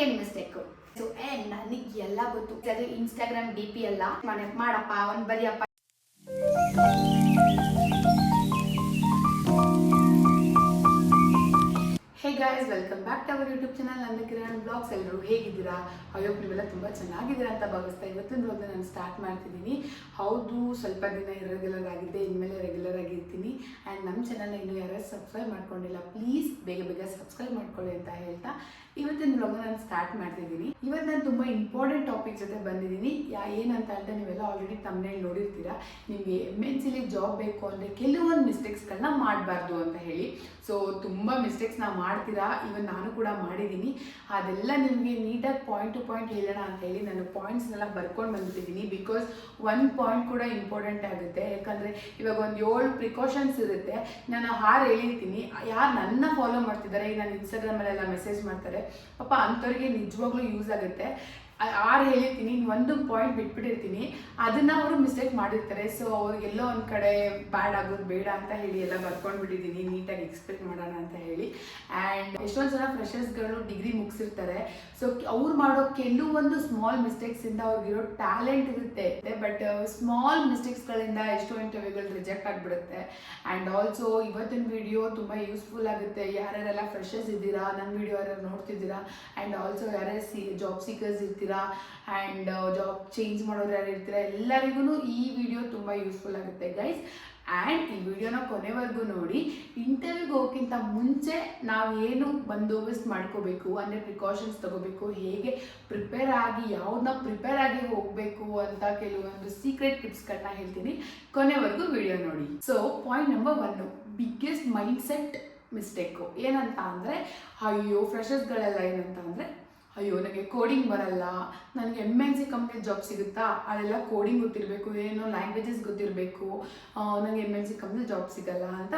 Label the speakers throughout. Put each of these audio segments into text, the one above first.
Speaker 1: Second mistake. So ನನಗೆ ಎಲ್ಲ ಗೊತ್ತು, ಅದು ಇನ್ಸ್ಟಾಗ್ರಾಮ್ ಡಿ ಪಿ ಎಲ್ಲ ಮಾಡಪ್ಪ ಅವ್ನು ಬರಿಯಪ್ಪ. Hey guys, welcome back to our YouTube channel Nandu Kiran blogs. ಎಲ್ಲರೂ ಹೇಗಿದ್ದೀರಾ? ಅಯ್ಯೋ ನೀವೆಲ್ಲ ತುಂಬ ಚೆನ್ನಾಗಿದ್ದೀರಾ ಅಂತ ಭಾವಿಸ್ತಾ ಇವತ್ತಿನ ಬ್ಲಾಗ್ನ ನಾನು ಸ್ಟಾರ್ಟ್ ಮಾಡ್ತಿದ್ದೀನಿ. ಹೌದು, ಸ್ವಲ್ಪ ದಿನ ಇರೆಗ್ಯುಲರ್ ಆಗಿದ್ದೆ, ಇನ್ಮೇಲೆ ರೆಗ್ಯುಲರ್ ಆಗಿರ್ತೀನಿ. ಆ್ಯಂಡ್ ನಮ್ಮ ಚಾನಲ್ನ ಇನ್ನೂ ಯಾರು ಸಬ್ಸ್ಕ್ರೈಬ್ ಮಾಡ್ಕೊಂಡಿಲ್ಲ, ಪ್ಲೀಸ್ ಬೇಗ ಸಬ್ಸ್ಕ್ರೈಬ್ ಮಾಡ್ಕೊಳ್ಳಿ ಅಂತ ಹೇಳ್ತಾ ಇವತ್ತಿನ ಬ್ಲಾಗ್ನ ನಾನು ಸ್ಟಾರ್ಟ್ ಮಾಡ್ತಿದ್ದೀನಿ. ಇವತ್ತು ನಾನು ತುಂಬ ಇಂಪಾರ್ಟೆಂಟ್ ಟಾಪಿಕ್ ಜೊತೆ ಬಂದಿದ್ದೀನಿ. ಏನಂತ ಹೇಳ್ತಾ ನೀವೆಲ್ಲ ಆಲ್ರೆಡಿ ತಮ್ಮನೇಲಿ ನೋಡಿರ್ತೀರಾ. ನಿಮಗೆ MNC ಜಾಬ್ ಬೇಕು ಅಂದರೆ ಕೆಲವೊಂದು ಮಿಸ್ಟೇಕ್ಸ್ಗಳನ್ನ ಮಾಡಬಾರ್ದು ಅಂತ ಹೇಳಿ. ಸೊ ತುಂಬ ಮಿಸ್ಟೇಕ್ಸ್ನ ಮಾಡ್ತೀರಾ, ಇವನ್ ನಾನು ಕೂಡ ಮಾಡಿದ್ದೀನಿ. ಅದೆಲ್ಲ ನಿಮಗೆ ನೀಟಾಗಿ ಪಾಯಿಂಟ್ ಟು ಪಾಯಿಂಟ್ ಹೇಳೋಣ ಅಂತ ಹೇಳಿ ನಾನು ಪಾಯಿಂಟ್ಸ್ನೆಲ್ಲ ಬರ್ಕೊಂಡು ಬಂದ್ಬಿಟ್ಟಿದ್ದೀನಿ. ಬಿಕಾಸ್ ಒಂದು ಪಾಯಿಂಟ್ ಕೂಡ ಇಂಪಾರ್ಟೆಂಟ್ ಆಗುತ್ತೆ. ಯಾಕಂದರೆ ಇವಾಗ ಒಂದು 7 ಪ್ರಿಕಾಷನ್ಸ್ ಇರುತ್ತೆ. ನಾನು 6 ಹೇಳಿರ್ತೀನಿ. ಯಾರು ನನ್ನ ಫಾಲೋ ಮಾಡ್ತಿದ್ದಾರೆ, ಈಗ ನಾನು ಇನ್ಸ್ಟಾಗ್ರಾಮಲ್ಲೆಲ್ಲ ಮೆಸೇಜ್ ಮಾಡ್ತಾರೆ ಪಾಪ, ಅಂಥವ್ರಿಗೆ ನಿಜವಾಗ್ಲೂ ಯೂಸ್ ಆಗುತ್ತೆ. 6 ಹೇಳಿರ್ತೀನಿ, ಒಂದು ಪಾಯಿಂಟ್ ಬಿಟ್ಬಿಟ್ಟಿರ್ತೀನಿ, ಅದನ್ನು ಅವರು ಮಿಸ್ಟೇಕ್ ಮಾಡಿರ್ತಾರೆ. ಸೊ ಅವ್ರಿಗೆಲ್ಲೋ ಒಂದು ಕಡೆ ಬ್ಯಾಡ್ ಆಗೋದು ಬೇಡ ಅಂತ ಹೇಳಿ ಎಲ್ಲ ಬರ್ಕೊಂಡ್ಬಿಟ್ಟಿದ್ದೀನಿ, ನೀಟಾಗಿ ಎಕ್ಸ್ಪ್ಲೇನ್ ಮಾಡೋಣ ಅಂತ ಹೇಳಿ. ಆ್ಯಂಡ್ ಎಷ್ಟೊಂದು ಜನ ಫ್ರೆಷರ್ಸ್ಗಳು ಡಿಗ್ರಿ ಮುಗಿಸಿರ್ತಾರೆ. ಸೊ ಅವ್ರು ಮಾಡೋ ಕೆಲವೊಂದು ಸ್ಮಾಲ್ ಮಿಸ್ಟೇಕ್ಸಿಂದ ಅವ್ರಿಗಿರೋ ಟ್ಯಾಲೆಂಟ್ ಇರುತ್ತೆ, ಬಟ್ ಸ್ಮಾಲ್ ಮಿಸ್ಟೇಕ್ಸ್ಗಳಿಂದ ಎಷ್ಟೋ ಇಂಟರ್ವ್ಯೂಗಳು ರಿಜೆಕ್ಟ್ ಆಗಿಬಿಡುತ್ತೆ. ಆ್ಯಂಡ್ ಆಲ್ಸೋ ಇವತ್ತಿನ ವಿಡಿಯೋ ತುಂಬ ಯೂಸ್ಫುಲ್ ಆಗುತ್ತೆ. ಯಾರ್ಯಾರೆಲ್ಲ ಫ್ರೆಷರ್ಸ್ ಇದ್ದೀರಾ, ನನ್ನ ವಿಡಿಯೋ ಯಾರ್ಯಾರು ನೋಡ್ತಿದ್ದೀರಾ, ಆ್ಯಂಡ್ ಆಲ್ಸೋ ಯಾರ್ಯಾರು ಜಾಬ್ ಸೀಕರ್ಸ್ ಇರ್ತೀರಾ, ಆ್ಯಂಡ್ ಜಾಬ್ ಚೇಂಜ್ ಮಾಡೋರು ಯಾರು ಇರ್ತೀರಾ, ಎಲ್ಲರಿಗೂ ಈ ವಿಡಿಯೋ ತುಂಬ ಯೂಸ್ಫುಲ್ ಆಗುತ್ತೆ ಗೈಸ್. ಆ್ಯಂಡ್ ಈ ವಿಡಿಯೋನ ಕೊನೆವರೆಗೂ ನೋಡಿ. ಇಂಟರ್ವ್ಯೂಗೆ ಹೋಗೋಕ್ಕಿಂತ ಮುಂಚೆ ನಾವು ಏನು ಬಂದೋಬಸ್ತ್ ಮಾಡ್ಕೋಬೇಕು, ಅಂದರೆ ಪ್ರಿಕಾಷನ್ಸ್ ತಗೋಬೇಕು, ಹೇಗೆ ಪ್ರಿಪೇರ್ ಆಗಿ ಯಾವುದನ್ನ ಪ್ರಿಪೇರ್ ಆಗಿ ಹೋಗಬೇಕು ಅಂತ ಕೆಲವೊಂದು ಸೀಕ್ರೆಟ್ ಟಿಪ್ಸ್ಗಳನ್ನ ಹೇಳ್ತೀನಿ. ಕೊನೆವರೆಗೂ ವಿಡಿಯೋ ನೋಡಿ. So point number 1, biggest mindset mistake ಏನಂತ ಅಂದರೆ, ಅಯ್ಯೋ ಫ್ರೆಷರ್ಸ್ಗಳೆಲ್ಲ ಏನಂತ ಅಂದರೆ, ಅಯ್ಯೋ ನನಗೆ ಕೋಡಿಂಗ್ ಬರಲ್ಲ, ನನಗೆ MNC ಕಂಪ್ನಿ ಜಾಬ್ ಸಿಗುತ್ತಾ, ಅಲ್ಲೆಲ್ಲ ಕೋಡಿಂಗ್ ಗೊತ್ತಿರಬೇಕು, ಏನೋ ಲ್ಯಾಂಗ್ವೇಜಸ್ ಗೊತ್ತಿರಬೇಕು, ನನಗೆ MNC ಕಂಪ್ನಿ ಜಾಬ್ ಸಿಗಲ್ಲ ಅಂತ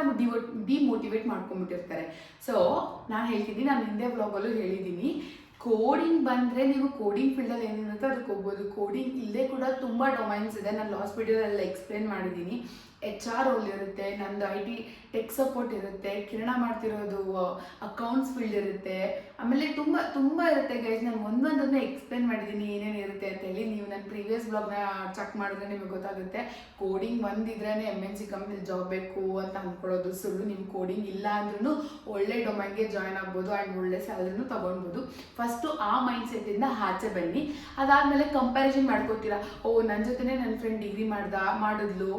Speaker 1: ಡಿಮೋಟಿವೇಟ್ ಮಾಡ್ಕೊಂಡ್ಬಿಟ್ಟಿರ್ತಾರೆ. ಸೊ ನಾನು ಹೇಳ್ತಿದ್ದೀನಿ, ನಾನು ಹಿಂದೆ ಬ್ಲಾಗಲ್ಲೂ ಹೇಳಿದ್ದೀನಿ, ಕೋಡಿಂಗ್ ಬಂದರೆ ನೀವು ಕೋಡಿಂಗ್ ಫೀಲ್ಡಲ್ಲಿ ಏನಿರುತ್ತೋ ಅದಕ್ಕೆ ಹೋಗ್ಬೋದು. ಕೋಡಿಂಗ್ ಇಲ್ಲದೆ ಕೂಡ ತುಂಬ ಡೊಮೈನ್ಸ್ ಇದೆ, ನಾನು ಲಾಸ್ಟ್ ವಿಡಿಯೋದೆಲ್ಲ ಎಕ್ಸ್ಪ್ಲೇನ್ ಮಾಡಿದ್ದೀನಿ. HR ರೋಲ್ ಇರುತ್ತೆ, ನಂದು IT ಟೆಕ್ ಸಪೋರ್ಟ್ ಇರುತ್ತೆ, ಕಿರಣ ಮಾಡ್ತಿರೋದು ಅಕೌಂಟ್ಸ್ ಫೀಲ್ಡ್ ಇರುತ್ತೆ, ಆಮೇಲೆ ತುಂಬ ಇರುತ್ತೆ ಗೈಸ್. ನಾನು ಒಂದೊಂದನ್ನು ಎಕ್ಸ್ಪ್ಲೇನ್ ಮಾಡಿದ್ದೀನಿ ಏನೇನು ಇರುತ್ತೆ ಅಂತ ಹೇಳಿ. ನೀವು ನನ್ನ ಪ್ರೀವಿಯಸ್ ಬ್ಲಾಗ್ನ ಚೆಕ್ ಮಾಡಿದ್ರೆ ನಿಮಗೆ ಗೊತ್ತಾಗುತ್ತೆ. ಕೋಡಿಂಗ್ ಒಂದಿದ್ರೇ MNC ಕಂಪ್ನಿಲಿ ಜಾಬ್ ಬೇಕು ಅಂತ ಅಂದ್ಕೊಳ್ಳೋದು ಸುಳ್ಳು. ನಿಮ್ಮ ಕೋಡಿಂಗ್ ಇಲ್ಲ ಅಂದ್ರೂ ಒಳ್ಳೆ ಡೊಮೈನ್ಗೆ ಜಾಯ್ನ್ ಆಗ್ಬೋದು ಆ್ಯಂಡ್ ಒಳ್ಳೆ ಸ್ಯಾಲರಿನೂ ತೊಗೊಳ್ಬೋದು. ಫಸ್ಟು ಆ ಮೈಂಡ್ ಸೆಟ್ಟಿಂದ ಆಚೆ ಬನ್ನಿ. ಅದಾದಮೇಲೆ ಕಂಪ್ಯಾರಿಸನ್ ಮಾಡ್ಕೋತೀರಾ, ನನ್ನ ಜೊತೆನೇ ನನ್ನ ಫ್ರೆಂಡ್ ಡಿಗ್ರಿ ಮಾಡಿದ್ಲು,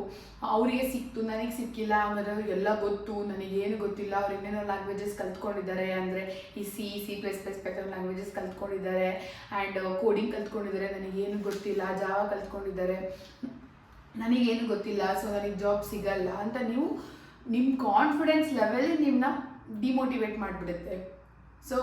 Speaker 1: ಅವರಿಗೆ ಸಿಕ್ತು, ನನಗೆ ಸಿಕ್ಕಿಲ್ಲ, ಆಮೇಲೆ ಎಲ್ಲ ಗೊತ್ತು, ನನಗೇನು ಗೊತ್ತಿಲ್ಲ, ಅವ್ರು ಇನ್ನೇನೋ ಲ್ಯಾಂಗ್ವೇಜಸ್ ಕಲ್ತ್ಕೊಂಡಿದ್ದಾರೆ, ಅಂದರೆ ಈ C++ ಪ್ಯಾಟರ್ನ್ ಲ್ಯಾಂಗ್ವೇಜಸ್ ಕಲ್ತ್ಕೊಂಡಿದ್ದಾರೆ, ಆ್ಯಂಡ್ ಕೋಡಿಂಗ್ ಕಲ್ತ್ಕೊಂಡಿದ್ದಾರೆ, ನನಗೇನು ಗೊತ್ತಿಲ್ಲ, ಜಾವಾ ಕಲ್ತ್ಕೊಂಡಿದ್ದಾರೆ, ನನಗೇನು ಗೊತ್ತಿಲ್ಲ, ಸೊ ನನಗೆ ಜಾಬ್ ಸಿಗಲ್ಲ ಅಂತ ನೀವು ನಿಮ್ಮ ಕಾನ್ಫಿಡೆನ್ಸ್ ಲೆವೆಲ್ ನಿಮ್ಮನ್ನ ಡಿಮೋಟಿವೇಟ್ ಮಾಡಿಬಿಡುತ್ತೆ. ಸೊ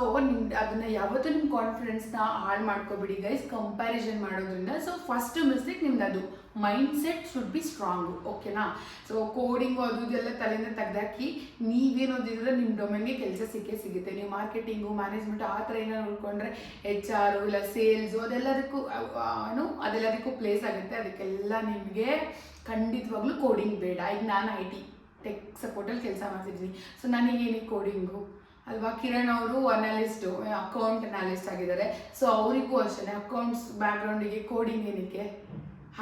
Speaker 1: ಅದನ್ನು ಯಾವತ್ತೂ ನಿಮ್ಮ ಕಾನ್ಫಿಡೆನ್ಸ್ನ ಹಾಳು ಮಾಡ್ಕೊಬಿಡಿ ಗೈಸ್, ಕಂಪ್ಯಾರಿಸನ್ ಮಾಡೋದ್ರಿಂದ. ಸೊ ಫಸ್ಟ್ ಮಿಸ್ಟೇಕ್ ನಿಮ್ದು ಅದು, mind set should be strong, ಓಕೆನಾ? ಸೊ ಕೋಡಿಂಗು ಅದು ಇದೆಲ್ಲ ತಲೆಯಿಂದ ತೆಗೆದಾಕಿ ನೀವೇನು ಓದಿದ್ರೆ ನಿಮ್ಮ ಡೊಮೈನ್ಗೆ ಕೆಲಸ ಸಿಗುತ್ತೆ. ನೀವು ಮಾರ್ಕೆಟಿಂಗು, ಮ್ಯಾನೇಜ್ಮೆಂಟು ಆ ಥರ ಏನೋ ನೋಡ್ಕೊಂಡ್ರೆ HR ಇಲ್ಲ ಸೇಲ್ಸು ಅದೆಲ್ಲದಕ್ಕೂ ಪ್ಲೇಸ್ ಆಗುತ್ತೆ. ಅದಕ್ಕೆಲ್ಲ ನಿಮಗೆ ಖಂಡಿತವಾಗ್ಲೂ ಕೋಡಿಂಗ್ ಬೇಡ. ಈಗ ನಾನು IT ಟೆಕ್ ಸಪೋರ್ಟಲ್ಲಿ ಕೆಲಸ ಮಾಡ್ತಿದ್ದೀನಿ. ಸೊ ನನಗೇನಿಗೆ ಕೋಡಿಂಗು ಅಲ್ವಾ? ಕಿರಣ್ ಅವರು ಅಕೌಂಟ್ ಅನಾಲಿಸ್ಟ್ ಆಗಿದ್ದಾರೆ. ಸೊ ಅವರಿಗೂ ಅಷ್ಟೇ ಅಕೌಂಟ್ಸ್ ಬ್ಯಾಕ್ಗ್ರೌಂಡಿಗೆ ಕೋಡಿಂಗ್ ಏನಕ್ಕೆ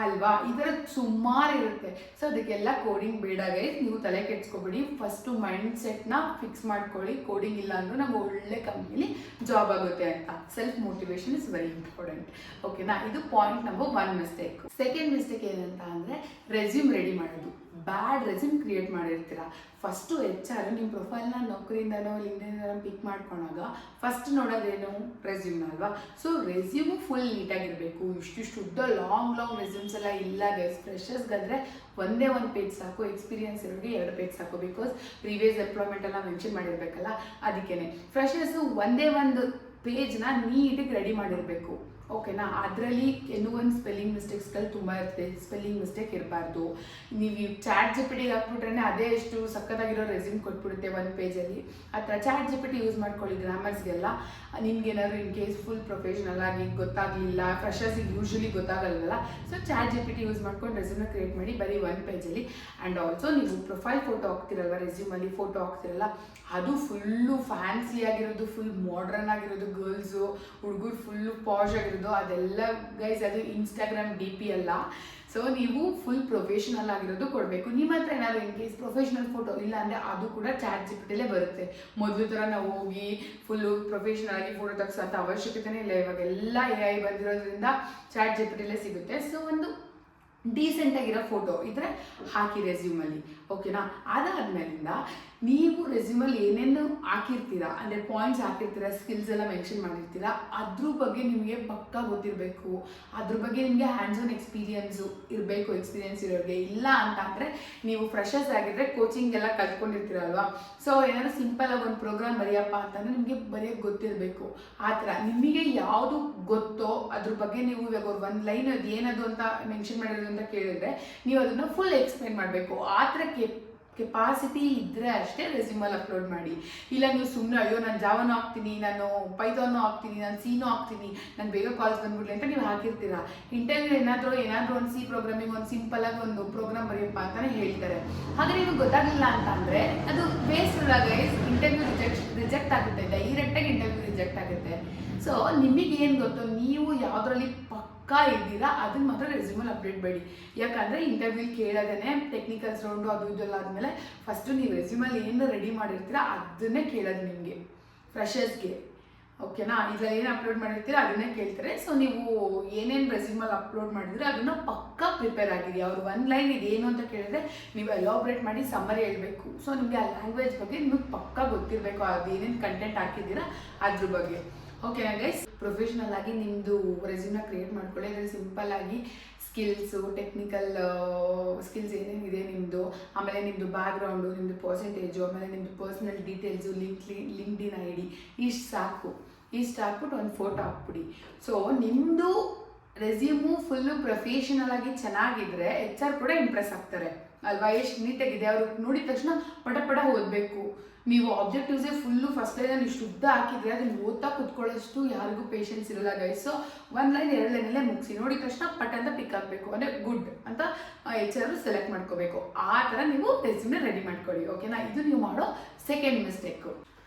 Speaker 1: ಅಲ್ವಾ? ಈ ಥರ ಸುಮಾರು ಇರುತ್ತೆ. ಸೊ ಅದಕ್ಕೆಲ್ಲ ಕೋಡಿಂಗ್ ಬೇಡ ಗೈಸ್, ನೀವು ತಲೆ ಕೆಡ್ಸ್ಕೊಬೇಡಿ. ಫಸ್ಟು ಮೈಂಡ್ ಸೆಟ್ನ ಫಿಕ್ಸ್ ಮಾಡ್ಕೊಳ್ಳಿ, ಕೋಡಿಂಗ್ ಇಲ್ಲ ಅಂದರೂ ನಮ್ಗೆ ಒಳ್ಳೆ ಕಂಪ್ನಿಲಿ ಜಾಬ್ ಆಗುತ್ತೆ ಅಂತ. Self motivation is very important, ಓಕೆನಾ? ಇದು point number 1 mistake. Second mistake ಏನಂತ ಅಂದರೆ, ರೆಸ್ಯೂಮ್ ರೆಡಿ ಮಾಡೋದು. ಬ್ಯಾಡ್ ರೆಸ್ಯೂಮ್ ಕ್ರಿಯೇಟ್ ಮಾಡಿರ್ತೀರ. ಫಸ್ಟು HR ನಿಮ್ಮ ಪ್ರೊಫೈಲ್ನ ನೌಕರಿಯಿಂದನೋ ಲಿಂಕ್ಡ್ಇನ್‌ನೋ ಪಿಕ್ ಮಾಡ್ಕೊಂಡಾಗ ಫಸ್ಟ್ ನೋಡೋದೇನು ರೆಸ್ಯೂಮ್ ಅಲ್ವಾ? ಸೊ ರೆಸ್ಯೂಮು ಫುಲ್ ನೀಟಾಗಿರಬೇಕು. ಇಷ್ಟಿಷ್ಟು ಉದ್ದ ಲಾಂಗ್ ರೆಸ್ಯೂಮ್ಸ್ ಎಲ್ಲ ಇಲ್ಲ ಗೈಸ್. ಫ್ರೆಷರ್ಸ್ಗಾದರೆ ಒಂದೇ ಒಂದು ಪೇಜ್ ಸಾಕು, ಎಕ್ಸ್ಪೀರಿಯನ್ಸ್ ಇರೋರಿಗೆ 2 ಪೇಜ್ ಸಾಕು. ಬಿಕಾಸ್ ಪ್ರೀವಿಯಸ್ ಎಂಪ್ಲಾಯ್ಮೆಂಟ್ ಎಲ್ಲ ಮೆನ್ಷನ್ ಮಾಡಿರಬೇಕಲ್ಲ, ಅದಕ್ಕೇ ಫ್ರೆಷರ್ಸು ಒಂದೇ ಒಂದು ಪೇಜ್ನ ನೀಟಾಗಿ ರೆಡಿ ಮಾಡಿರಬೇಕು, ಓಕೆನಾ? ಅದರಲ್ಲಿ ಕೆಲವೊಂದು ಸ್ಪೆಲ್ಲಿಂಗ್ ಮಿಸ್ಟೇಕ್ಸ್ಗಳು ತುಂಬ ಇರ್ತದೆ. ಸ್ಪೆಲ್ಲಿಂಗ್ ಮಿಸ್ಟೇಕ್ ಇರಬಾರ್ದು. ನೀವು ChatGPT ಹಾಕ್ಬಿಟ್ರೆ ಅದೇ ಎಷ್ಟು ಸಕ್ಕತ್ತಾಗಿರೋ ರೆಸ್ಯೂಮ್ ಕೊಟ್ಬಿಡುತ್ತೆ ಒಂದು ಪೇಜಲ್ಲಿ. ಆ ಥರ ChatGPT ಯೂಸ್ ಮಾಡ್ಕೊಳ್ಳಿ ಗ್ರಾಮರ್ಸ್ಗೆಲ್ಲ. ನಿಮ್ಗೇನಾದ್ರು ಇನ್ ಕೇಸ್ ಫುಲ್ ಪ್ರೊಫೆಷ್ನಲ್ ಆಗಿ ಗೊತ್ತಾಗಲಿಲ್ಲ, ಫ್ರೆಷರ್ಸಿಗೆ ಯೂಶ್ವಲಿ ಗೊತ್ತಾಗಲ್ಲ, ಸೊ ChatGPT ಯೂಸ್ ಮಾಡ್ಕೊಂಡು ರೆಸ್ಯೂಮ್ನ ಕ್ರಿಯೇಟ್ ಮಾಡಿ ಬರೀ ಒಂದು ಪೇಜಲ್ಲಿ. ಆ್ಯಂಡ್ ಆಲ್ಸೋ ನೀವು ಪ್ರೊಫೈಲ್ ಫೋಟೋ ಹಾಕ್ತಿರಲ್ವ, ರೆಸ್ಯೂಮಲ್ಲಿ ಫೋಟೋ ಹಾಕ್ತಿರಲ್ಲ, ಅದು ಫುಲ್ಲು ಫ್ಯಾನ್ಸಿ ಆಗಿರೋದು, ಫುಲ್ ಮಾಡ್ರನ್ ಆಗಿರೋದು, ಗರ್ಲ್ಸು ಹುಡುಗರು ಫುಲ್ಲು ಪಾಶ್ ಆಗಿರೋದು ಅದೆಲ್ಲ ಗೈಸ್ ಅದು ಇನ್ಸ್ಟಾಗ್ರಾಮ್ DP ಅಲ್ಲ. ಸೊ ನೀವು ಫುಲ್ ಪ್ರೊಫೆಷನಲ್ ಆಗಿರೋದು ಕೊಡಬೇಕು. ನಿಮ್ಮ ಹತ್ರ ಏನಾದ್ರು ಇನ್ ಕೇಸ್ ಪ್ರೊಫೆಷನಲ್ ಫೋಟೋ ಇಲ್ಲ ಅಂದರೆ ಅದು ಕೂಡ ChatGPTಲೇ ಬರುತ್ತೆ. ಮೊದಲು ಥರ ನಾವು ಹೋಗಿ ಫುಲ್ಲು ಪ್ರೊಫೆಷನಲ್ ಆಗಿ ಫೋಟೋ ತೆಗ್ಸೋಂಥ ಅವಶ್ಯಕತೆನೇ ಇಲ್ಲ. ಇವಾಗೆಲ್ಲ AI ಬಂದಿರೋದ್ರಿಂದ ChatGPTಲೇ ಸಿಗುತ್ತೆ. ಸೊ ಒಂದು ಡೀಸೆಂಟಾಗಿರೋ ಫೋಟೋ ಇದ್ರೆ ಹಾಕಿ ರೆಸ್ಯೂಮಲ್ಲಿ, ಓಕೆನಾ. ಅದಾದ್ಮೇಲಿಂದ ನೀವು ರೆಸ್ಯೂಮಲ್ಲಿ ಏನೇನು ಹಾಕಿರ್ತೀರಾ ಅಂದರೆ ಪಾಯಿಂಟ್ಸ್ ಹಾಕಿರ್ತೀರಾ, ಸ್ಕಿಲ್ಸ್ ಎಲ್ಲ ಮೆನ್ಷನ್ ಮಾಡಿರ್ತೀರಾ, ಅದ್ರ ಬಗ್ಗೆ ನಿಮಗೆ ಪಕ್ಕಾ ಗೊತ್ತಿರಬೇಕು. ಅದ್ರ ಬಗ್ಗೆ ನಿಮಗೆ ಹ್ಯಾಂಡ್ಸ್ ಆನ್ ಎಕ್ಸ್ಪೀರಿಯನ್ಸು ಇರಬೇಕು. ಎಕ್ಸ್ಪೀರಿಯನ್ಸ್ ಇರೋರಿಗೆ ಇಲ್ಲ ಅಂತ ಅಂದರೆ ನೀವು ಫ್ರೆಶರ್ಸ್ ಆಗಿದ್ದರೆ ಕೋಚಿಂಗ್ ಎಲ್ಲ ಕಲ್ತ್ಕೊಂಡಿರ್ತೀರಲ್ವಾ. ಸೊ ಏನಾದರೂ ಸಿಂಪಲಾಗಿ ಒಂದು ಪ್ರೋಗ್ರಾಮ್ ಬರೆಯಪ್ಪ ಅಂತಂದರೆ ನಿಮಗೆ ಬರೆಯೋಕ್ಕೆ ಗೊತ್ತಿರಬೇಕು. ಆ ಥರ ನಿಮಗೆ ಯಾವುದು ಗೊತ್ತೋ ಅದ್ರ ಬಗ್ಗೆ ನೀವು ಇವಾಗ ಒಂದು ಲೈನ್ ಅದು ಏನದು ಅಂತ ಮೆನ್ಷನ್ ಮಾಡಿರೋದು ಅಂತ ಕೇಳಿದ್ರೆ ನೀವು ಅದನ್ನು ಫುಲ್ ಎಕ್ಸ್ಪ್ಲೈನ್ ಮಾಡಬೇಕು. ಆ ಥರ ಕೆಪಾಸಿಟಿ ಇದ್ದರೆ ಅಷ್ಟೇ ರೆಸ್ಯೂಮಲ್ಲಿ ಅಪ್ಲೋಡ್ ಮಾಡಿ. ಇಲ್ಲ ನೀವು ಸುಮ್ಮನೆ ಅಯ್ಯೋ ನಾನು ಜಾವನೂ ಹಾಕ್ತೀನಿ, ನಾನು ಪೈಥಾನೂ ಹಾಕ್ತೀನಿ, ನಾನು ಸಿನೂ ಹಾಕ್ತೀನಿ, ನಾನು ಬೇಗ ಕಾಲ್ಸ್ ಬಂದ್ಬಿಡ್ಲಿ ಅಂತ ನೀವು ಹಾಕಿರ್ತೀರಾ. ಇಂಟರ್ವ್ಯೂ ಏನಾದರೂ ಒಂದು C ಪ್ರೋಗ್ರಾಮಿಂಗ್ ಒಂದು ಸಿಂಪಲಾಗಿ ಒಂದು ಪ್ರೋಗ್ರಾಮ್ ಬರೆಯಪ್ಪ ಅಂತಲೇ ಹೇಳ್ತಾರೆ. ಹಾಗೆ ನಿಮಗೆ ಗೊತ್ತಾಗಲಿಲ್ಲ ಅಂತ ಅಂದರೆ ಅದು ವೇಸ್ಟ್ ಇಲ್ಲ ಗೈಸ್. ಇಂಟರ್ವ್ಯೂ ರಿಜೆಕ್ಟ್ ಆಗುತ್ತೆ, ಡೈರೆಕ್ಟಾಗಿ ಇಂಟರ್ವ್ಯೂ ರಿಜೆಕ್ಟ್ ಆಗುತ್ತೆ. ಸೊ ನಿಮಗೇನು ಗೊತ್ತೋ ನೀವು ಯಾವುದರಲ್ಲಿ ಪಕ್ಕಾ ಇದ್ದೀರಾ ಅದನ್ನ ಮಾತ್ರ ರೆಸ್ಯೂಮಲ್ಲಿ ಅಪ್ಡೇಟ್ ಬೇಡಿ. ಯಾಕಂದರೆ ಇಂಟರ್ವ್ಯೂ ಕೇಳೋದೇ ಟೆಕ್ನಿಕಲ್ಸ್ ರೌಂಡು ಅದು ಇದೆಲ್ಲ ಆದಮೇಲೆ ಫಸ್ಟು ನೀವು ರೆಸ್ಯೂಮಲ್ಲಿ ಏನು ರೆಡಿ ಮಾಡಿರ್ತೀರಾ ಅದನ್ನೇ ಕೇಳೋದು ನಿಮಗೆ ಫ್ರೆಷರ್ಸ್ಗೆ, ಓಕೆನಾ. ಇದರಲ್ಲಿ ಏನು ಅಪ್ಲೋಡ್ ಮಾಡಿರ್ತೀರ ಅದನ್ನೇ ಕೇಳ್ತಾರೆ. ಸೊ ನೀವು ಏನೇನು ರೆಸ್ಯೂಮಲ್ಲಿ ಅಪ್ಲೋಡ್ ಮಾಡಿದ್ರೆ ಅದನ್ನು ಪಕ್ಕಾ ಪ್ರಿಪೇರ್ ಆಗಿದೆ. ಅವ್ರು ಒಂದು ಲೈನ್ ಇದೇನು ಅಂತ ಕೇಳಿದ್ರೆ ನೀವು ಎಲಾಬ್ರೇಟ್ ಮಾಡಿ ಸಮ್ಮರಿ ಹೇಳಬೇಕು. ಸೊ ನಿಮಗೆ ಆ ಲ್ಯಾಂಗ್ವೇಜ್ ಬಗ್ಗೆ ನಿಮಗೆ ಪಕ್ಕಾ ಗೊತ್ತಿರಬೇಕು, ಅದೇನೇನು ಕಂಟೆಂಟ್ ಹಾಕಿದ್ದೀರಾ ಅದ್ರ ಬಗ್ಗೆ, ಓಕೆನಾ ಗೈಸ್. ಪ್ರೊಫೆಷ್ನಲ್ ಆಗಿ ನಿಮ್ಮದು ರೆಸ್ಯೂಮ್ನ ಕ್ರಿಯೇಟ್ ಮಾಡ್ಕೊಳ್ಳಿ. ಅದರಲ್ಲಿ ಸಿಂಪಲ್ ಆಗಿ ಸ್ಕಿಲ್ಸು, ಟೆಕ್ನಿಕಲ್ ಸ್ಕಿಲ್ಸ್ ಏನೇನಿದೆ ನಿಮ್ಮದು, ಆಮೇಲೆ ನಿಮ್ಮದು ಬ್ಯಾಕ್ಗ್ರೌಂಡು, ನಿಮ್ಮದು ಪರ್ಸೆಂಟೇಜು, ಆಮೇಲೆ ನಿಮ್ಮದು ಪರ್ಸ್ನಲ್ ಡೀಟೇಲ್ಸು, ಲಿಂಕ್ಡ್ಇನ್ ID ಇಷ್ಟು ಹಾಕ್ಬಿಟ್ಟು ಒಂದು ಫೋಟೋ ಹಾಕ್ಬಿಡಿ. ಸೊ ನಿಮ್ಮದು ರೆಸ್ಯೂಮು ಫುಲ್ಲು ಪ್ರೊಫೆಷನಲ್ ಆಗಿ ಚೆನ್ನಾಗಿದ್ರೆ HR ಕೂಡ ಇಂಪ್ರೆಸ್ ಆಗ್ತಾರೆ ಅಲ್ವಾ. ಎಷ್ಟು ನೀಟಾಗಿದೆ ಅವರು ನೋಡಿದ ತಕ್ಷಣ ಪಟ ಓದಬೇಕು. ನೀವು ಆಬ್ಜೆಕ್ಟಿವ್ಸೇ ಫುಲ್ಲು ಫಸ್ಟ್ ಲೈನಲ್ಲಿ ಇಷ್ಟು ಉದ್ದ ಹಾಕಿದ್ರೆ ಅದನ್ನು ಓದ್ತಾ ಕುತ್ಕೊಳ್ಳೋಷ್ಟು ಯಾರಿಗೂ ಪೇಷನ್ಸ್ ಇರಲ್ಲ ಗೈಸ್. ಸೊ ಒಂದು ಲೈನ್ 2 ಲೈನಲ್ಲೇ ಮುಗಿಸಿ ನೋಡಿದ ತಕ್ಷಣ ಪಟ್ ಅಂತ ಪಿಕ್ ಆಗಬೇಕು, ಅಂದರೆ ಗುಡ್ ಅಂತ HR ಸೆಲೆಕ್ಟ್ ಮಾಡ್ಕೋಬೇಕು. ಆ ಥರ ನೀವು ರೆಸ್ಯೂಮ್ನ ರೆಡಿ ಮಾಡ್ಕೊಳ್ಳಿ, ಓಕೆನಾ. ಇದು ನೀವು ಮಾಡೋ ಸೆಕೆಂಡ್ ಮಿಸ್ಟೇಕು.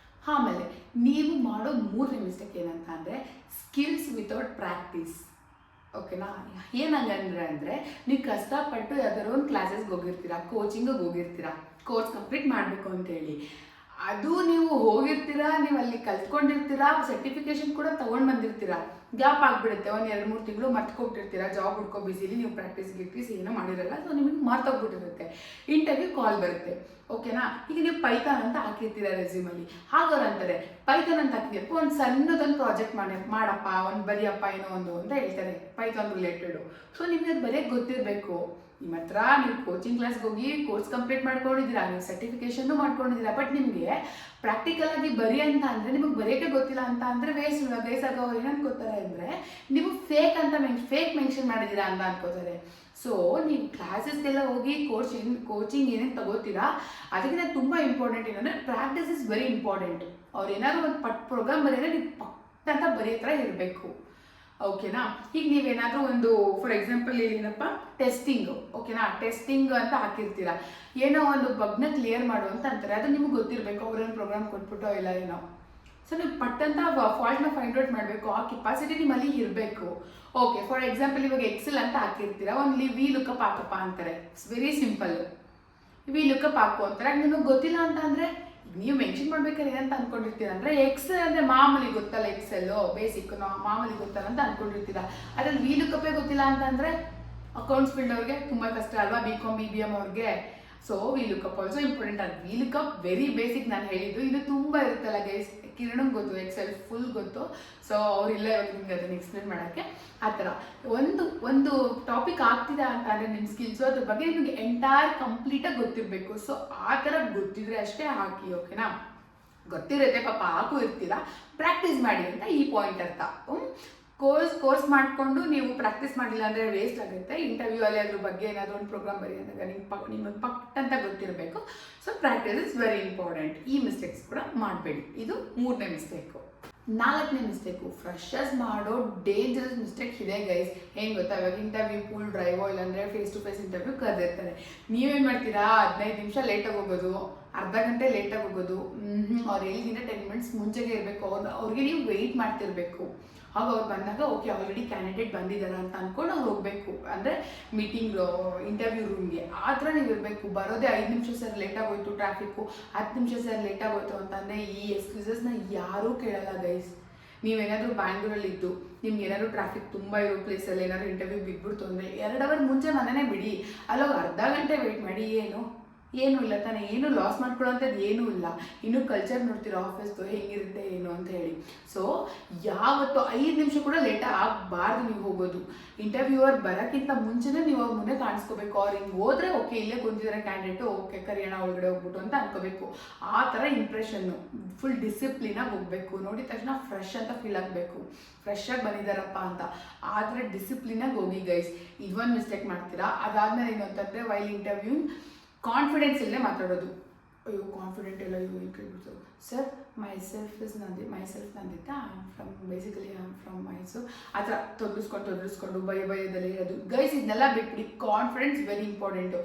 Speaker 1: ಆಮೇಲೆ ನೀವು ಮಾಡೋ 3ನೇ ಮಿಸ್ಟೇಕ್ ಏನಂತ ಅಂದರೆ ಸ್ಕಿಲ್ಸ್ ವಿತೌಟ್ ಪ್ರಾಕ್ಟೀಸ್, ಓಕೆನಾ. ಏನಂಗಂದ್ರೆ ಅಂದರೆ ನೀವು ಕಷ್ಟಪಟ್ಟು ಯಾವ್ದಾದ್ರು ಒಂದು ಕ್ಲಾಸಸ್ಗೆ ಹೋಗಿರ್ತೀರಾ, ಕೋಚಿಂಗಿಗೆ ಹೋಗಿರ್ತೀರಾ, ಕೋರ್ಸ್ ಕಂಪ್ಲೀಟ್ ಮಾಡಬೇಕು ಅಂತೇಳಿ. ಅದು ನೀವು ಹೋಗಿರ್ತೀರಾ, ನೀವು ಅಲ್ಲಿ ಕಲ್ತ್ಕೊಂಡಿರ್ತೀರಾ, ಸರ್ಟಿಫಿಕೇಶನ್ ಕೂಡ ತೊಗೊಂಡು ಬಂದಿರ್ತೀರಾ, ಗ್ಯಾಪ್ ಆಗಿಬಿಡುತ್ತೆ. 1-2-3 ತಿಂಗಳು ಮರ್ತ್ಕೊಬಿಟ್ಟಿರ್ತೀರಾ. ಜಾಬ್ ಹುಡ್ಕೋ ಬಿಸಿಲಿ ನೀವು ಪ್ರಾಕ್ಟೀಸ್ ಏನೋ ಮಾಡಿರಲ್ಲ. ಸೊ ನಿಮಗೆ ಮರ್ತೋಗ್ಬಿಟ್ಟಿರುತ್ತೆ. ಇಂಟರ್ವ್ಯೂ ಕಾಲ್ ಬರುತ್ತೆ, ಓಕೆನಾ. ಈಗ ನೀವು ಪೈಥಾನ್ ಅಂತ ಹಾಕಿರ್ತೀರ ರೆಸ್ಯೂಮಲ್ಲಿ. ಹಾಗವ್ರು ಅಂತಾರೆ ಪೈಥಾನ್ ಅಂತ ಹಾಕಿದ್ಯಪ್ಪ ಒಂದು ಸಣ್ಣದೊಂದು ಪ್ರಾಜೆಕ್ಟ್ ಮಾಡಪ್ಪ, ಒಂದು ಬರೆಯಪ್ಪ ಏನೋ ಒಂದು ಅಂತ ಹೇಳ್ತಾರೆ ಪೈಥಾನ್ ರಿಲೇಟೆಡು. ಸೊ ನಿಮಗೆ ಅದು ಬರೆಯೋಕ್ಕೆ ಗೊತ್ತಿರಬೇಕು. ನಿಮ್ಮ ಹತ್ರ ನೀವು ಕೋಚಿಂಗ್ ಕ್ಲಾಸ್ಗೆ ಹೋಗಿ ಕೋರ್ಸ್ ಕಂಪ್ಲೀಟ್ ಮಾಡ್ಕೊಂಡಿದ್ದೀರಾ, ನೀವು ಸರ್ಟಿಫಿಕೇಷನ್ನು ಮಾಡ್ಕೊಂಡಿದ್ದೀರಾ, ಬಟ್ ನಿಮಗೆ ಪ್ರಾಕ್ಟಿಕಲ್ ಆಗಿ ಬರಿ ಅಂತ ಅಂದರೆ ನಿಮಗೆ ಬರೆಯೋಕ್ಕೆ ಗೊತ್ತಿಲ್ಲ ಅಂತ ಅಂದರೆ ಗೈಸಾಗ ಅವ್ರು ಏನು ಅನ್ಕೋತಾರೆ ಅಂದರೆ ನೀವು ಫೇಕ್ ಮೆನ್ಷನ್ ಮಾಡಿದ್ದೀರಾ ಅಂತ ಅನ್ಕೋತಾರೆ. ಸೊ ನೀವು ಕ್ಲಾಸಸ್ಗೆಲ್ಲ ಹೋಗಿ ಕೋಚಿಂಗ್ ಏನೇನು ತಗೋತೀರಾ ಅದಕ್ಕಿಂತ ತುಂಬ ಇಂಪಾರ್ಟೆಂಟ್ ಏನಂದರೆ ಪ್ರಾಕ್ಟೀಸ್ ಇಸ್ ವೆರಿ ಇಂಪಾರ್ಟೆಂಟ್. ಅವ್ರು ಏನಾದ್ರು ಒಂದು ಪ್ರೋಗ್ರಾಮ್ ಬರೆಯೋದ್ರೆ ನೀವು ಪಕ್ಕ ಅಂತ ಬರೆಯೋ ಥರ ಇರಬೇಕು, ಓಕೆನಾ. ಈಗ ನೀವೇನಾದರೂ ಒಂದು ಫಾರ್ ಎಕ್ಸಾಂಪಲ್ ಏನಪ್ಪ ಟೆಸ್ಟಿಂಗು, ಓಕೆನಾ. ಟೆಸ್ಟಿಂಗ್ ಅಂತ ಹಾಕಿರ್ತೀರಾ, ಏನೋ ಒಂದು ಬಗ್ನ ಕ್ಲಿಯರ್ ಮಾಡು ಅಂತ ಅಂತಾರೆ. ಅದು ನಿಮ್ಗೆ ಗೊತ್ತಿರಬೇಕು, ಅವ್ರೇನು ಪ್ರೋಗ್ರಾಮ್ ಕೊಟ್ಬಿಟ್ಟೋ ಇಲ್ಲ ಏನೋ. ಸೊ ನೀವು ಪಟ್ಟಂತ ಫಾಲ್ಟ್ನ ಫೈಂಡ್ ಔಟ್ ಮಾಡಬೇಕು. ಆ ಕೆಪಾಸಿಟಿ ನಿಮ್ಮಲ್ಲಿ ಇರಬೇಕು. ಓಕೆ, ಫಾರ್ ಎಕ್ಸಾಂಪಲ್ ಇವಾಗ ಎಕ್ಸೆಲ್ ಅಂತ ಹಾಕಿರ್ತೀರಾ, ಒಂದು ವಿ ಲುಕಪ್ ಹಾಕಪ್ಪ ಅಂತಾರೆ. It's very simple. V lookup ಹಾಕು ಅಂತಾರೆ. ನಿಮಗೆ ಗೊತ್ತಿಲ್ಲ ಅಂತ ಅಂದರೆ ನೀವು ಮೆನ್ಷನ್ ಮಾಡ್ಬೇಕಾದ್ರೆ ಏನಂತ ಅಂದ್ಕೊಂಡಿರ್ತೀರ ಅಂದರೆ ಎಕ್ಸೆಲ್ ಅಂದರೆ ಮಾಮೂಲಿ ಗೊತ್ತಲ್ಲ, ಎಕ್ಸೆಲ್ಲು ಬೇಸಿಕ್ ಮಾಮೂಲಿ ಗೊತ್ತಲ್ಲ ಅಂತ ಅಂದ್ಕೊಂಡಿರ್ತೀರ. ಅದ್ರಲ್ಲಿ ವಿ ಲುಕಪ್ಪೇ ಗೊತ್ತಿಲ್ಲ ಅಂತಂದರೆ ಅಕೌಂಟ್ಸ್ ಫೀಲ್ಡ್ ಅವ್ರಿಗೆ ತುಂಬ ಕಷ್ಟ ಅಲ್ವಾ, BCom BBM ಅವ್ರಿಗೆ. So we lookup also important. ಅದು ವಿ ಲುಕಪ್ ವೆರಿ ಬೇಸಿಕ್ ನಾನು ಹೇಳಿದ್ದು. ಇದು ತುಂಬ ಇರುತ್ತಲ್ಲ ಗೈಸ್, ಕಿರಣಂಗೆ ಗೊತ್ತು, ಎಕ್ಸೆಲ್ ಫುಲ್ ಗೊತ್ತು. ಸೊ ಅವರಿಲ್ಲ ಇವಾಗ ನಿಮ್ಗೆ ಅದನ್ನು ಎಕ್ಸ್ಪ್ಲೇನ್ ಮಾಡೋಕ್ಕೆ. ಆ ಥರ ಒಂದು ಟಾಪಿಕ್ ಆಗ್ತಿದೆ ಅಂತ ಅಂದರೆ ನಿಮ್ಮ ಸ್ಕಿಲ್ಸು ಅದ್ರ ಬಗ್ಗೆ ನಿಮಗೆ ಎಂಟೈರ್ ಕಂಪ್ಲೀಟಾಗಿ ಗೊತ್ತಿರಬೇಕು. ಸೊ ಆ ಥರ ಗೊತ್ತಿದ್ರೆ ಅಷ್ಟೇ ಹಾಕಿ, ಓಕೆನಾ. ಗೊತ್ತಿರುತ್ತೆ ಪಾಪ ಹಾಕು ಇರ್ತೀರಾ, ಪ್ರಾಕ್ಟೀಸ್ ಮಾಡಿ ಅಂತ ಈ ಪಾಯಿಂಟ್ ಅರ್ಥ. ಕೋರ್ಸ್ ಮಾಡಿಕೊಂಡು ನೀವು ಪ್ರಾಕ್ಟೀಸ್ ಮಾಡಿಲ್ಲ ಅಂದರೆ ವೇಸ್ಟ್ ಆಗುತ್ತೆ. ಇಂಟರ್ವ್ಯೂ ಅಲ್ಲಿ ಅದ್ರ ಬಗ್ಗೆ ಏನಾದರೂ ಒಂದು ಪ್ರೋಗ್ರಾಮ್ ಬರೀ ಅಂದಾಗ ನಿಮಗೆ ಪಕ್ಕಂತ ಗೊತ್ತಿರಬೇಕು. So practice is very important. ಈ ಮಿಸ್ಟೇಕ್ಸ್ ಕೂಡ ಮಾಡಬೇಡಿ. ಇದು 3ನೇ ಮಿಸ್ಟೇಕು. 4ನೇ ಮಿಸ್ಟೇಕು, ಫ್ರೆಶರ್ಸ್ ಮಾಡೋ ಡೇಂಜರಸ್ ಮಿಸ್ಟೇಕ್ ಇದೆ ಗೈಸ್. ಏನು ಗೊತ್ತಾ, ಇವಾಗ ಇಂಟರ್ವ್ಯೂ ಪೂಲ್ ಡ್ರೈವೋ ಇಲ್ಲಾಂದರೆ ಫೇಸ್ ಟು ಫೇಸ್ ಇಂಟರ್ವ್ಯೂ ಕರೆದಿರ್ತಾರೆ. ನೀವೇನು ಮಾಡ್ತೀರಾ, 15 ನಿಮಿಷ ಲೇಟಾಗಿ ಹೋಗೋದು, ಅರ್ಧ ಗಂಟೆ ಲೇಟಾಗಿ ಹೋಗೋದು, ಅವ್ರು ಹೇಳಿದ್ರೆ 10 ಮಿನಿಟ್ಸ್ ಮುಂಚೆಗೆ ಇರಬೇಕು, ಅವ್ರಿಗೆ ನೀವು ವೆಯ್ಟ್ ಮಾಡ್ತಿರ್ಬೇಕು. ಆಗ ಅವ್ರು ಬಂದಾಗ ಓಕೆ ಆಲ್ರೆಡಿ ಕ್ಯಾಂಡಿಡೇಟ್ ಬಂದಿದ್ದಾರೆ ಅಂತ ಅಂದ್ಕೊಂಡು ಅವ್ರು ಹೋಗಬೇಕು, ಅಂದರೆ ಮೀಟಿಂಗ್ ಇಂಟರ್ವ್ಯೂ ರೂಮ್ಗೆ. ಆ ಥರ ನೀವು ಇರಬೇಕು. ಬರೋದೇ 5 ನಿಮಿಷ ಸರ್ ಲೇಟಾಗೋಯ್ತು, ಟ್ರಾಫಿಕ್ಕು 10 ನಿಮಿಷ ಸರ್ ಲೇಟಾಗೋಯ್ತು ಅಂತಂದರೆ ಈ ಎಕ್ಸ್ಕ್ಯೂಸಸ್ನ ಯಾರೂ ಕೇಳಲ್ಲ ಗೈಸ್. ನೀವೇನಾದರೂ ಬ್ಯಾಂಗ್ಳೂರಲ್ಲಿದ್ದು ನಿಮ್ಗೆ ಏನಾದರೂ ಟ್ರಾಫಿಕ್ ತುಂಬ ಇರೋ ಪ್ಲೇಸಲ್ಲಿ ಏನಾದರೂ ಇಂಟರ್ವ್ಯೂ ಬಿಟ್ಬಿಡ್ತು ಅಂದರೆ 2 ಅವರ್ ಮುಂಚೆ ಮನೆಯೇ ಬಿಡಿ, ಅಲ್ಲೋಗಿ ಅರ್ಧ ಗಂಟೆ ವೆಯ್ಟ್ ಮಾಡಿ. ಏನೂ ಇಲ್ಲ ತಾನೇ, ಏನು ಲಾಸ್ ಮಾಡ್ಕೊಳ್ಳೋಂಥದ್ದು ಏನೂ ಇಲ್ಲ. ಇನ್ನೂ ಕಲ್ಚರ್ ನೋಡ್ತೀರಾ ಆಫೀಸ್ದು ಹೆಂಗಿರುತ್ತೆ ಏನು ಅಂತ ಹೇಳಿ. ಸೊ ಯಾವತ್ತು 5 ನಿಮಿಷ ಕೂಡ ಲೇಟ್ ಆಗಬಾರ್ದು. ನೀವು ಹೋಗೋದು ಇಂಟರ್ವ್ಯೂವರ್ ಬರೋಕ್ಕಿಂತ ಮುಂಚೆನೇ ನೀವು ಅವ್ರ ಮುಂದೆ ಕಾಣಿಸ್ಕೋಬೇಕು. ಅವ್ರು ಹಿಂಗೆ ಹೋದರೆ ಓಕೆ ಇಲ್ಲೇ ಕುಂತಿದ್ದಾರೆ ಕ್ಯಾಂಡಿಡೇಟು, ಓಕೆ ಕರಿಯೋಣ ಒಳಗಡೆ ಹೋಗ್ಬಿಟ್ಟು ಅಂತ ಅನ್ಕೋಬೇಕು. ಆ ಥರ ಇಂಪ್ರೆಷನ್ನು ಫುಲ್ ಡಿಸಿಪ್ಲಿನಾಗಿ ಹೋಗಬೇಕು. ನೋಡಿದ ತಕ್ಷಣ ಫ್ರೆಶ್ ಅಂತ ಫೀಲ್ ಆಗಬೇಕು, ಫ್ರೆಶ್ ಆಗಿ ಬಂದಿದ್ದಾರಪ್ಪ ಅಂತ. ಆ ಥರ ಡಿಸಿಪ್ಲಿನಾಗಿ ಹೋಗಿ ಗೈಸ್. ಇದೊಂದು ಮಿಸ್ಟೇಕ್ ಮಾಡ್ತೀರಾ. ಅದಾದಮೇಲೆ ಏನು ಅಂತಂದರೆ ವೈಲ್ ಇಂಟರ್ವ್ಯೂ ಕಾನ್ಫಿಡೆನ್ಸ್ ಇಲ್ಲೇ ಮಾತಾಡೋದು. ಅಯ್ಯೋ ಕಾನ್ಫಿಡೆಂಟ್ ಎಲ್ಲ ಏನು ಕೇಳ್ಬಿಡ್ತಾರೆ sir, myself Nanditha, I am from Mysuru. ಆ ಥರ ತೊದಲಿಸ್ಕೊಂಡು ಭಯದಲ್ಲಿ ಇರೋದು ಗೈಸ್. ಇದನ್ನೆಲ್ಲ ಬಿಟ್ಬಿಡಿ. Confidence very important.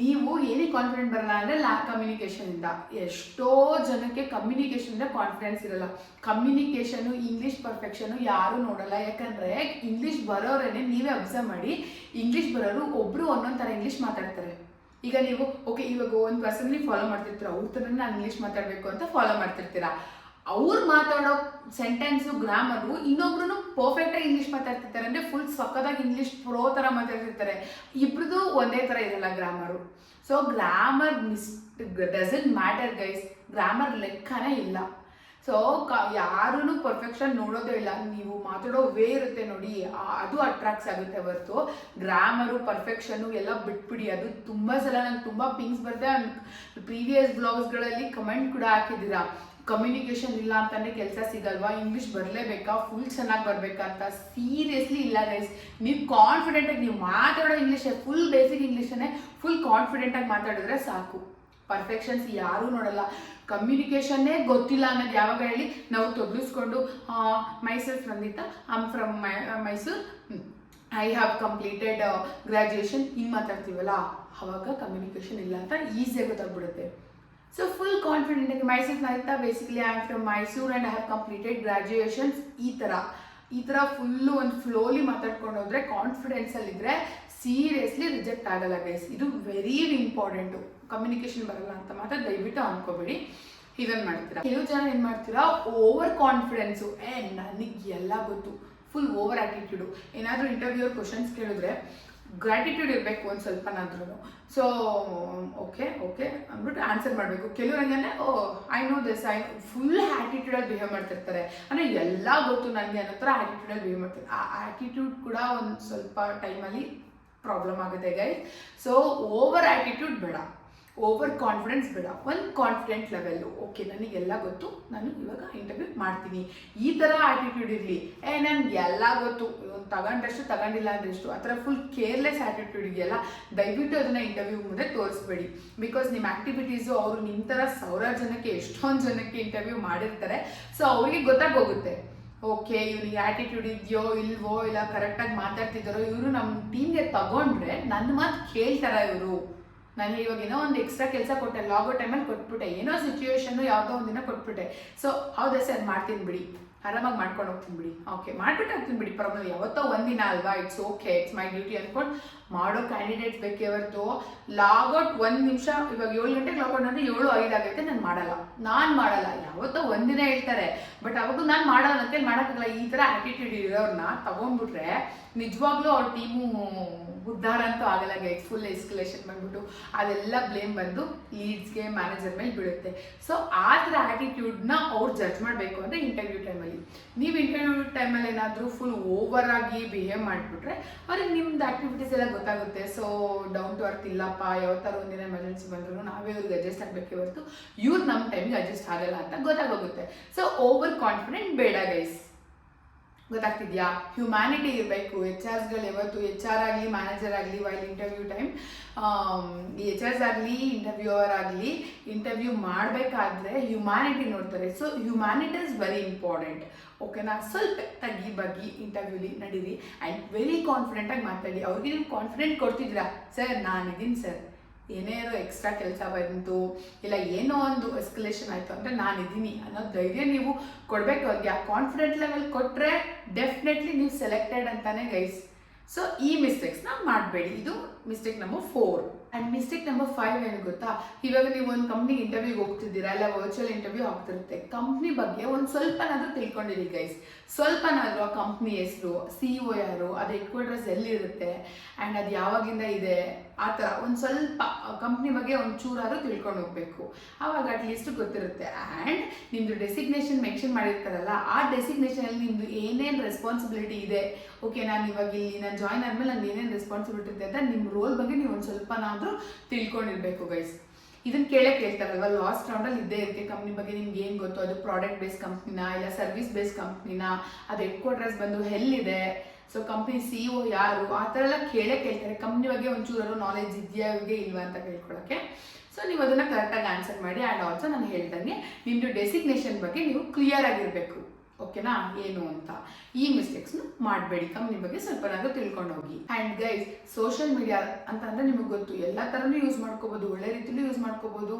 Speaker 1: ನೀವು ಏನೇ ಕಾನ್ಫಿಡೆಂಟ್ ಬರಲ್ಲ ಅಂದರೆ ಕಮ್ಯುನಿಕೇಷನಿಂದ. ಎಷ್ಟೋ ಜನಕ್ಕೆ ಕಮ್ಯುನಿಕೇಷನಿಂದ ಕಾನ್ಫಿಡೆನ್ಸ್ ಇರಲ್ಲ. ಕಮ್ಯುನಿಕೇಷನು, ಇಂಗ್ಲೀಷ್ ಪರ್ಫೆಕ್ಷನು ಯಾರೂ ನೋಡಲ್ಲ. ಯಾಕಂದರೆ ಇಂಗ್ಲೀಷ್ ಬರೋರೇನೆ ನೀವೇ ಅಬ್ಸರ್ವ್ ಮಾಡಿ, ಇಂಗ್ಲೀಷ್ ಬರೋರು ಒಬ್ಬರು ಒಂದೊಂದು ಥರ ಇಂಗ್ಲೀಷ್ ಮಾತಾಡ್ತಾರೆ. ಈಗ ನೀವು ಓಕೆ ಇವಾಗ ಒಂದು ಪರ್ಸನ್ಲಿ ಫಾಲೋ ಮಾಡ್ತಿರ್ತೀರ, ಅವ್ರ ಥರ ನಾನು ಇಂಗ್ಲೀಷ್ ಮಾತಾಡಬೇಕು ಅಂತ ಫಾಲೋ ಮಾಡ್ತಿರ್ತೀರ. ಅವ್ರು ಮಾತಾಡೋ ಸೆಂಟೆನ್ಸು, ಗ್ರಾಮರು ಇನ್ನೊಬ್ರು ಪರ್ಫೆಕ್ಟಾಗಿ ಇಂಗ್ಲೀಷ್ ಮಾತಾಡ್ತಿರ್ತಾರೆ, ಅಂದರೆ ಫುಲ್ ಸಕ್ಕದಾಗಿ ಇಂಗ್ಲೀಷ್ ಪ್ರೋ ಥರ ಮಾತಾಡ್ತಿರ್ತಾರೆ. ಇಬ್ರದ್ದು ಒಂದೇ ಥರ ಇರಲ್ಲ grammar. So grammar doesn't matter guys. Grammar ಲೆಕ್ಕನೇ ಇಲ್ಲ. ಸೊ ಯಾರೂ ಪರ್ಫೆಕ್ಷನ್ ನೋಡೋದೇ ಇಲ್ಲ. ನೀವು ಮಾತಾಡೋ ವೇ ಇರುತ್ತೆ ನೋಡಿ, ಅದು ಅಟ್ರಾಕ್ಟ್ಸ್ ಆಗುತ್ತೆ ಹೊರತು ಗ್ರಾಮರು ಪರ್ಫೆಕ್ಷನು ಎಲ್ಲ ಬಿಟ್ಬಿಡಿ. ಅದು ತುಂಬ ಸಲ ನಂಗೆ ತುಂಬ ಪಿಂಗ್ಸ್ ಬರುತ್ತೆ. ಪ್ರೀವಿಯಸ್ ಬ್ಲಾಗ್ಸ್ಗಳಲ್ಲಿ ಕಮೆಂಟ್ ಕೂಡ ಹಾಕಿದ್ದೀರಾ, ಕಮ್ಯುನಿಕೇಷನ್ ಇಲ್ಲ ಅಂತಲೇ ಕೆಲಸ ಸಿಗಲ್ವಾ, ಇಂಗ್ಲೀಷ್ ಬರಲೇಬೇಕಾ, ಫುಲ್ ಚೆನ್ನಾಗಿ ಬರಬೇಕಂತ. ಸೀರಿಯಸ್ಲಿ ಇಲ್ಲ ಗೈಸ್. ನೀವು ಕಾನ್ಫಿಡೆಂಟಾಗಿ ನೀವು ಮಾತಾಡೋ ಇಂಗ್ಲೀಷೇ ಫುಲ್ ಬೇಸಿಕ್ ಇಂಗ್ಲೀಷನ್ನೇ ಫುಲ್ ಕಾನ್ಫಿಡೆಂಟಾಗಿ ಮಾತಾಡಿದ್ರೆ ಸಾಕು. ಪರ್ಫೆಕ್ಷನ್ಸ್ ಯಾರೂ ನೋಡಲ್ಲ. ಕಮ್ಯುನಿಕೇಷನ್ನೇ ಗೊತ್ತಿಲ್ಲ ಅನ್ನೋದು ಯಾವಾಗ ಹೇಳಿ, ನಾವು ತೊದಲಿಸ್ಕೊಂಡು myself Nanditha, I am from Mysuru, I have completed graduation ಹಿಂಗೆ ಮಾತಾಡ್ತೀವಲ್ಲ, ಆವಾಗ ಕಮ್ಯುನಿಕೇಷನ್ ಇಲ್ಲ ಅಂತ ಈಸಿಯಾಗಿ ಗೊತ್ತಾಗ್ಬಿಡುತ್ತೆ. ಸೊ ಫುಲ್ ಕಾನ್ಫಿಡೆಂಟಾಗಿ myself Nanditha, basically I am from Mysuru and I have completed graduations. ಈ ಥರ ಫುಲ್ಲು ಒಂದು ಫ್ಲೋಲಿ ಮಾತಾಡ್ಕೊಂಡು ಹೋದರೆ, ಕಾನ್ಫಿಡೆನ್ಸಲ್ಲಿದ್ದರೆ ಸೀರಿಯಸ್ಲಿ ರಿಜೆಕ್ಟ್ ಆಗಲ್ಲ ಗೈಸ್. ಇದು ವೆರಿ ಇಂಪಾರ್ಟೆಂಟು. ಕಮ್ಯುನಿಕೇಷನ್ ಬರಲ್ಲ ಅಂತ ಮಾತ್ರ ದಯವಿಟ್ಟು ಅನ್ಕೋಬೇಡಿ. ಇದನ್ನು ಮಾಡ್ತೀರಾ. ಕೆಲವು ಜನ ಏನು ಮಾಡ್ತೀರಾ, ಓವರ್ ಕಾನ್ಫಿಡೆನ್ಸು, ನನಗೆ ಎಲ್ಲ ಗೊತ್ತು, ಫುಲ್ ಓವರ್ ಆ್ಯಟಿಟ್ಯೂಡು. ಏನಾದರೂ ಇಂಟರ್ವ್ಯೂರ್ ಕ್ವಶನ್ಸ್ ಕೇಳಿದ್ರೆ ಗ್ರ್ಯಾಟಿಟ್ಯೂಡ್ ಇರಬೇಕು ಒಂದು ಸ್ವಲ್ಪನಾದ್ರೂ. ಸೊ ಓಕೆ ಅಂದ್ಬಿಟ್ಟು ಆನ್ಸರ್ ಮಾಡಬೇಕು. ಕೆಲವ್ರು ಹಂಗಂದರೆ ಐ ನೋ ದಿಸ್, ಫುಲ್ ಆ್ಯಟಿಟ್ಯೂಡಲ್ಲಿ ಬಿಹೇವ್ ಮಾಡ್ತಿರ್ತಾರೆ. ಅಂದರೆ ಎಲ್ಲ ಗೊತ್ತು ನನಗೆ ಅನ್ನೋ ಥರ ಆ್ಯಟಿಟ್ಯೂಡಲ್ಲಿ ಬಿಹೇವ್ ಮಾಡ್ತಾರೆ. ಆ ಆ್ಯಟಿಟ್ಯೂಡ್ ಕೂಡ ಒಂದು ಸ್ವಲ್ಪ ಟೈಮಲ್ಲಿ ಪ್ರಾಬ್ಲಮ್ ಆಗುತ್ತೆ ಗೈಸ್. ಸೊ ಓವರ್ ಆ್ಯಟಿಟ್ಯೂಡ್ ಬೇಡ, ಓವರ್ ಕಾನ್ಫಿಡೆನ್ಸ್ ಬೇಡ. ಒಂದು ಕಾನ್ಫಿಡೆಂಟ್ ಲೆವೆಲ್ಲು, ಓಕೆ ನನಗೆಲ್ಲ ಗೊತ್ತು, ನಾನು ಇವಾಗ ಇಂಟರ್ವ್ಯೂ ಮಾಡ್ತೀನಿ, ಈ ಥರ ಆ್ಯಟಿಟ್ಯೂಡ್ ಇರಲಿ. ನನಗೆ ಎಲ್ಲ ಗೊತ್ತು, ತಗೊಂಡಷ್ಟು ತಗೊಂಡಿಲ್ಲ ಅಂದ್ರೆಷ್ಟು, ಆ ಥರ ಫುಲ್ ಕೇರ್ಲೆಸ್ ಆ್ಯಟಿಟ್ಯೂಡ್ ಇದೆಯಲ್ಲ, ದಯವಿಟ್ಟು ಅದನ್ನು ಇಂಟರ್ವ್ಯೂ ಮುಂದೆ ತೋರಿಸ್ಬೇಡಿ. ಬಿಕಾಸ್ ನಿಮ್ಮ ಆ್ಯಕ್ಟಿವಿಟೀಸು ಅವರು ನಿಮ್ಮ ಥರ 1000 ಜನಕ್ಕೆ ಎಷ್ಟೊಂದು ಜನಕ್ಕೆ ಇಂಟರ್ವ್ಯೂ ಮಾಡಿರ್ತಾರೆ. ಸೊ ಅವರಿಗೆ ಗೊತ್ತಾಗೋಗುತ್ತೆ, ಓಕೆ ಇವ್ನಿಗೆ ಆ್ಯಟಿಟ್ಯೂಡ್ ಇದೆಯೋ ಇಲ್ವೋ, ಇಲ್ಲ ಕರೆಕ್ಟಾಗಿ ಮಾತಾಡ್ತಿದ್ದಾರೋ, ಇವರು ನಮ್ಮ ಟೀಮ್ಗೆ ತಗೊಂಡ್ರೆ ನನ್ನ ಮಾತು ಕೇಳ್ತಾರ ಇವರು. ನಾನು ಇವಾಗ ಏನೋ ಒಂದು ಎಕ್ಸ್ಟ್ರಾ ಕೆಲಸ ಕೊಟ್ಟೆ, ಲಾಗೋ ಟೈಮಲ್ಲಿ ಕೊಟ್ಬಿಟ್ಟೆ, ಏನೋ ಸಿಚುವೇಶನ್ನು ಯಾವುದೋ ಒಂದಿನ ಕೊಟ್ಬಿಟ್ಟೆ. ಸೊ ಹೌದಾ ಸರ್ ಮಾಡ್ತೀನಿ ಬಿಡಿ, ಆರಾಮಾಗಿ ಮಾಡ್ಕೊಂಡು ಹೋಗ್ತೀನಿ ಬಿಡಿ, ಓಕೆ ಮಾಡಿಬಿಟ್ಟು ಹೋಗ್ತೀನಿ ಬಿಡಿ, ಪ್ರಾಬ್ಲಮ್ ಯಾವತ್ತೋ ಒಂದಿನ ಅಲ್ವಾ, it's okay, it's my duty ಅಂದ್ಕೊಂಡು ಮಾಡೋ ಕ್ಯಾಂಡಿಡೇಟ್ಸ್ ಬೇಕೇ ಹೊರತು ಲಾಗೌಟ್ 1 ನಿಮಿಷ, ಇವಾಗ 7 ಗಂಟೆಗೆ ಲಾಗೌಟ್ ಅಂದರೆ 7:05 ಆಗೈತೆ, ನಾನು ಮಾಡಲ್ಲ. ಯಾವತ್ತೋ ಒಂದಿನ ಹೇಳ್ತಾರೆ, ಬಟ್ ಅವಾಗೂ ನಾನು ಮಾಡೋಣ ಅಂತೇಳಿ ಮಾಡೋಕ್ಕಾಗಲ್ಲ. ಈ ಥರ ಆ್ಯಟಿಟ್ಯೂಡ್ ಇರೋರನ್ನ ತಗೊಂಡ್ಬಿಟ್ರೆ ನಿಜವಾಗ್ಲೂ ಅವ್ರ ಟೀಮು ಉದ್ಧಾರ ಅಂತೂ ಆಗಲ್ಲ ಗೈಸ್. ಫುಲ್ ಎಸ್ಕಲೇಷನ್ ಬಂದ್ಬಿಟ್ಟು ಅದೆಲ್ಲ ಬ್ಲೇಮ್ ಬಂದು ಲೀಡ್ಸ್ಗೆ, ಮ್ಯಾನೇಜರ್ ಮೇಲೆ ಬೀಳುತ್ತೆ. ಸೊ ಆ ಥರ ಆ್ಯಟಿಟ್ಯೂಡ್ನ ಅವ್ರು ಜಡ್ಜ್ ಮಾಡಬೇಕು ಅಂದರೆ ಇಂಟರ್ವ್ಯೂ ಟೈಮಲ್ಲಿ. ನೀವು ಇಂಟರ್ವ್ಯೂ ಟೈಮಲ್ಲಿ ಏನಾದರೂ ಫುಲ್ ಓವರ್ ಆಗಿ ಬಿಹೇವ್ ಮಾಡಿಬಿಟ್ರೆ ಅವ್ರಿಗೆ ನಿಮ್ದು ಆ್ಯಕ್ಟಿವಿಟೀಸ್ ಎಲ್ಲ ಗೊತ್ತಾಗುತ್ತೆ. ಸೊ ಡೌನ್ ಟು ಅರ್ತ್ ಇಲ್ಲಪ್ಪ, ಯಾವ ಥರ ಒಂದಿನ ಎಮರ್ಜೆನ್ಸಿ ಬಂದ್ರು ನಾವೇ ಇವ್ರಿಗೆ ಅಡ್ಜಸ್ಟ್ ಆಗಬೇಕೇ ಹೊರತು ಇವ್ರು ನಮ್ಮ ಟೈಮಿಗೆ ಅಡ್ಜಸ್ಟ್ ಆಗಲ್ಲ ಅಂತ ಗೊತ್ತಾಗೋಗುತ್ತೆ. ಸೊ ಓವರ್ ಕಾನ್ಫಿಡೆಂಟ್ ಬೇಡ ಗೈಸ್, ಗೊತ್ತಾಗ್ತಿದ್ಯಾ? ಹ್ಯುಮ್ಯಾನಿಟಿ ಇರಬೇಕು. HR ಯಾವತ್ತು HR ಆಗಲಿ ಮ್ಯಾನೇಜರ್ ಆಗಲಿ ವೈಲ್ ಇಂಟರ್ವ್ಯೂ ಟೈಮ್, HR ಆಗಲಿ ಇಂಟರ್ವ್ಯೂವರ್ ಆಗಲಿ ಇಂಟರ್ವ್ಯೂ ಮಾಡಬೇಕಾದ್ರೆ ಹ್ಯುಮ್ಯಾನಿಟಿ ನೋಡ್ತಾರೆ. So humanity is very important. ಓಕೆನಾ? ಸ್ವಲ್ಪ ತಗ್ಗಿ ಬಗ್ಗಿ ಇಂಟರ್ವ್ಯೂಲಿ ನಡೀರಿ ಆ್ಯಂಡ್ ವೆರಿ ಕಾನ್ಫಿಡೆಂಟಾಗಿ ಮಾತಾಡಿ. ಅವ್ರಿಗೆ ನೀವು ಕಾನ್ಫಿಡೆಂಟ್ ಕೊಡ್ತಿದ್ದೀರಾ, ಸರ್ ನಾನಿದ್ದೀನಿ ಸರ್, ಏನೇನೋ ಎಕ್ಸ್ಟ್ರಾ ಕೆಲಸ ಬಂತು ಇಲ್ಲ ಏನೋ ಒಂದು ಎಸ್ಕಲೇಷನ್ ಆಯಿತು ಅಂದರೆ ನಾನಿದ್ದೀನಿ ಅನ್ನೋ ಧೈರ್ಯ ನೀವು ಕೊಡಬೇಕು ಅವ್ರಿಗೆ. ಆ ಕಾನ್ಫಿಡೆಂಟ್ ಲೆವೆಲ್ ಕೊಟ್ಟರೆ ಡೆಫಿನೆಟ್ಲಿ ನೀವು ಸೆಲೆಕ್ಟೆಡ್ ಅಂತಾನೆ ಗೈಸ್. ಸೊ ಈ ಮಿಸ್ಟೇಕ್ಸ್ನ ಮಾಡಬೇಡಿ. ಇದು mistake number 4. And mistake number 5 ಏನು ಗೊತ್ತಾ, ಇವಾಗ ನೀವು ಒಂದು ಕಂಪ್ನಿ ಇಂಟರ್ವ್ಯೂಗೆ ಹೋಗ್ತಿದ್ದೀರಾ, ಇಲ್ಲ ವರ್ಚುವಲ್ ಇಂಟರ್ವ್ಯೂ ಆಗ್ತಿರುತ್ತೆ, ಕಂಪ್ನಿ ಬಗ್ಗೆ ಒಂದು ಸ್ವಲ್ಪನಾದರೂ ತಿಳ್ಕೊಂಡಿರಿ ಗೈಸ್. ಸ್ವಲ್ಪನಾದರೂ ಆ ಕಂಪ್ನಿ ಹೆಸರು, CEO ಯಾರು, ಅದು ಹೆಡ್ ಕ್ವಾರ್ಟರ್ಸ್ ಎಲ್ಲಿರುತ್ತೆ, ಆ್ಯಂಡ್ ಅದು ಯಾವಾಗಿಂದ ಇದೆ, ಆ ಥರ ಒಂದು ಸ್ವಲ್ಪ ಕಂಪ್ನಿ ಬಗ್ಗೆ ಒಂದು ಚೂರಾದರೂ ತಿಳ್ಕೊಂಡು ಹೋಗಬೇಕು. ಆವಾಗ ಅಟ್ಲೀಸ್ಟ್ ಗೊತ್ತಿರುತ್ತೆ. ಆ್ಯಂಡ್ ನಿಮ್ಮದು ಡೆಸಿಗ್ನೇಷನ್ ಮೆನ್ಷನ್ ಮಾಡಿರ್ತಾರಲ್ಲ, ಆ ಡೆಸಿಗ್ನೇಷನಲ್ಲಿ ನಿಮ್ಮದು ಏನೇನು ರೆಸ್ಪಾನ್ಸಿಬಿಲಿಟಿ ಇದೆ, ಓಕೆ ನಾನು ಇವಾಗ ಇಲ್ಲಿ ನಾನು ಜಾಯ್ನ್ ಆದಮೇಲೆ ನಾನು ಏನೇನು ರೆಸ್ಪಾನ್ಸಿಬಿಲಿಟಿ ಇದೆ ಅಂತ ನಿಮ್ಮ ರೋಲ್ ಬಗ್ಗೆ ನೀವು ಒಂದು ಸ್ವಲ್ಪನಾದರೂ ತಿಳ್ಕೊಂಡಿರ್ಬೇಕು ಗೈಸ್. ಇದನ್ನ ಕೇಳ್ತಾರಲ್ವ, ಲಾಸ್ಟ್ ರೌಂಡಲ್ಲಿ ಇದ್ದೇ ಇರುತ್ತೆ ಕಂಪ್ನಿ ಬಗ್ಗೆ ನಿಮ್ಗೆ ಏನು ಗೊತ್ತು, ಅದು ಪ್ರಾಡಕ್ಟ್ ಬೇಸ್ ಕಂಪ್ನಿನಾ ಇಲ್ಲ ಸರ್ವಿಸ್ ಬೇಸ್ ಕಂಪ್ನಿನಾ, ಅದು ಹೆಡ್ ಕ್ವಾರ್ಟರ್ಸ್ ಬಂದು ಎಲ್ಲಿದೆ, ಸೊ ಕಂಪ್ನಿ CEO ಯಾರು, ಆ ಥರ ಎಲ್ಲ ಕೇಳ್ತಾರೆ. ಕಂಪ್ನಿ ಬಗ್ಗೆ ಒಂಚೂರು ನಾಲೆಜ್ ಇದೆಯಾ ಇವ್ರಿಗೆ ಇಲ್ವಾ ಅಂತ ಕೇಳ್ಕೊಳ್ಳೋಕ್ಕೆ. ಸೊ ನೀವು ಅದನ್ನು ಕರೆಕ್ಟಾಗಿ ಆನ್ಸರ್ ಮಾಡಿ. ಆ್ಯಂಡ್ ಆಲ್ಸೋ ನಾನು ಹೇಳ್ದಂಗೆ ನಿಮ್ಮದು ಡೆಸಿಗ್ನೇಷನ್ ಬಗ್ಗೆ ನೀವು ಕ್ಲಿಯರ್ ಆಗಿರಬೇಕು, ಓಕೆನಾ, ಏನು ಅಂತ. ಈ ಮಿಸ್ಟೇಕ್ಸ್ನ ಮಾಡಬೇಡಿ. ಕಂಪ್ನಿ ಬಗ್ಗೆ ಸ್ವಲ್ಪನಾದರೂ ತಿಳ್ಕೊಂಡು ಹೋಗಿ. ಆ್ಯಂಡ್ ಗೈಸ್, ಸೋಷಿಯಲ್ ಮೀಡಿಯಾ ಅಂತ ಅಂದರೆ ನಿಮಗೆ ಗೊತ್ತು, ಎಲ್ಲ ಥರನೂ ಯೂಸ್ ಮಾಡ್ಕೋಬೋದು, ಒಳ್ಳೆ ರೀತಿಲೂ ಯೂಸ್ ಮಾಡ್ಕೋಬೋದು,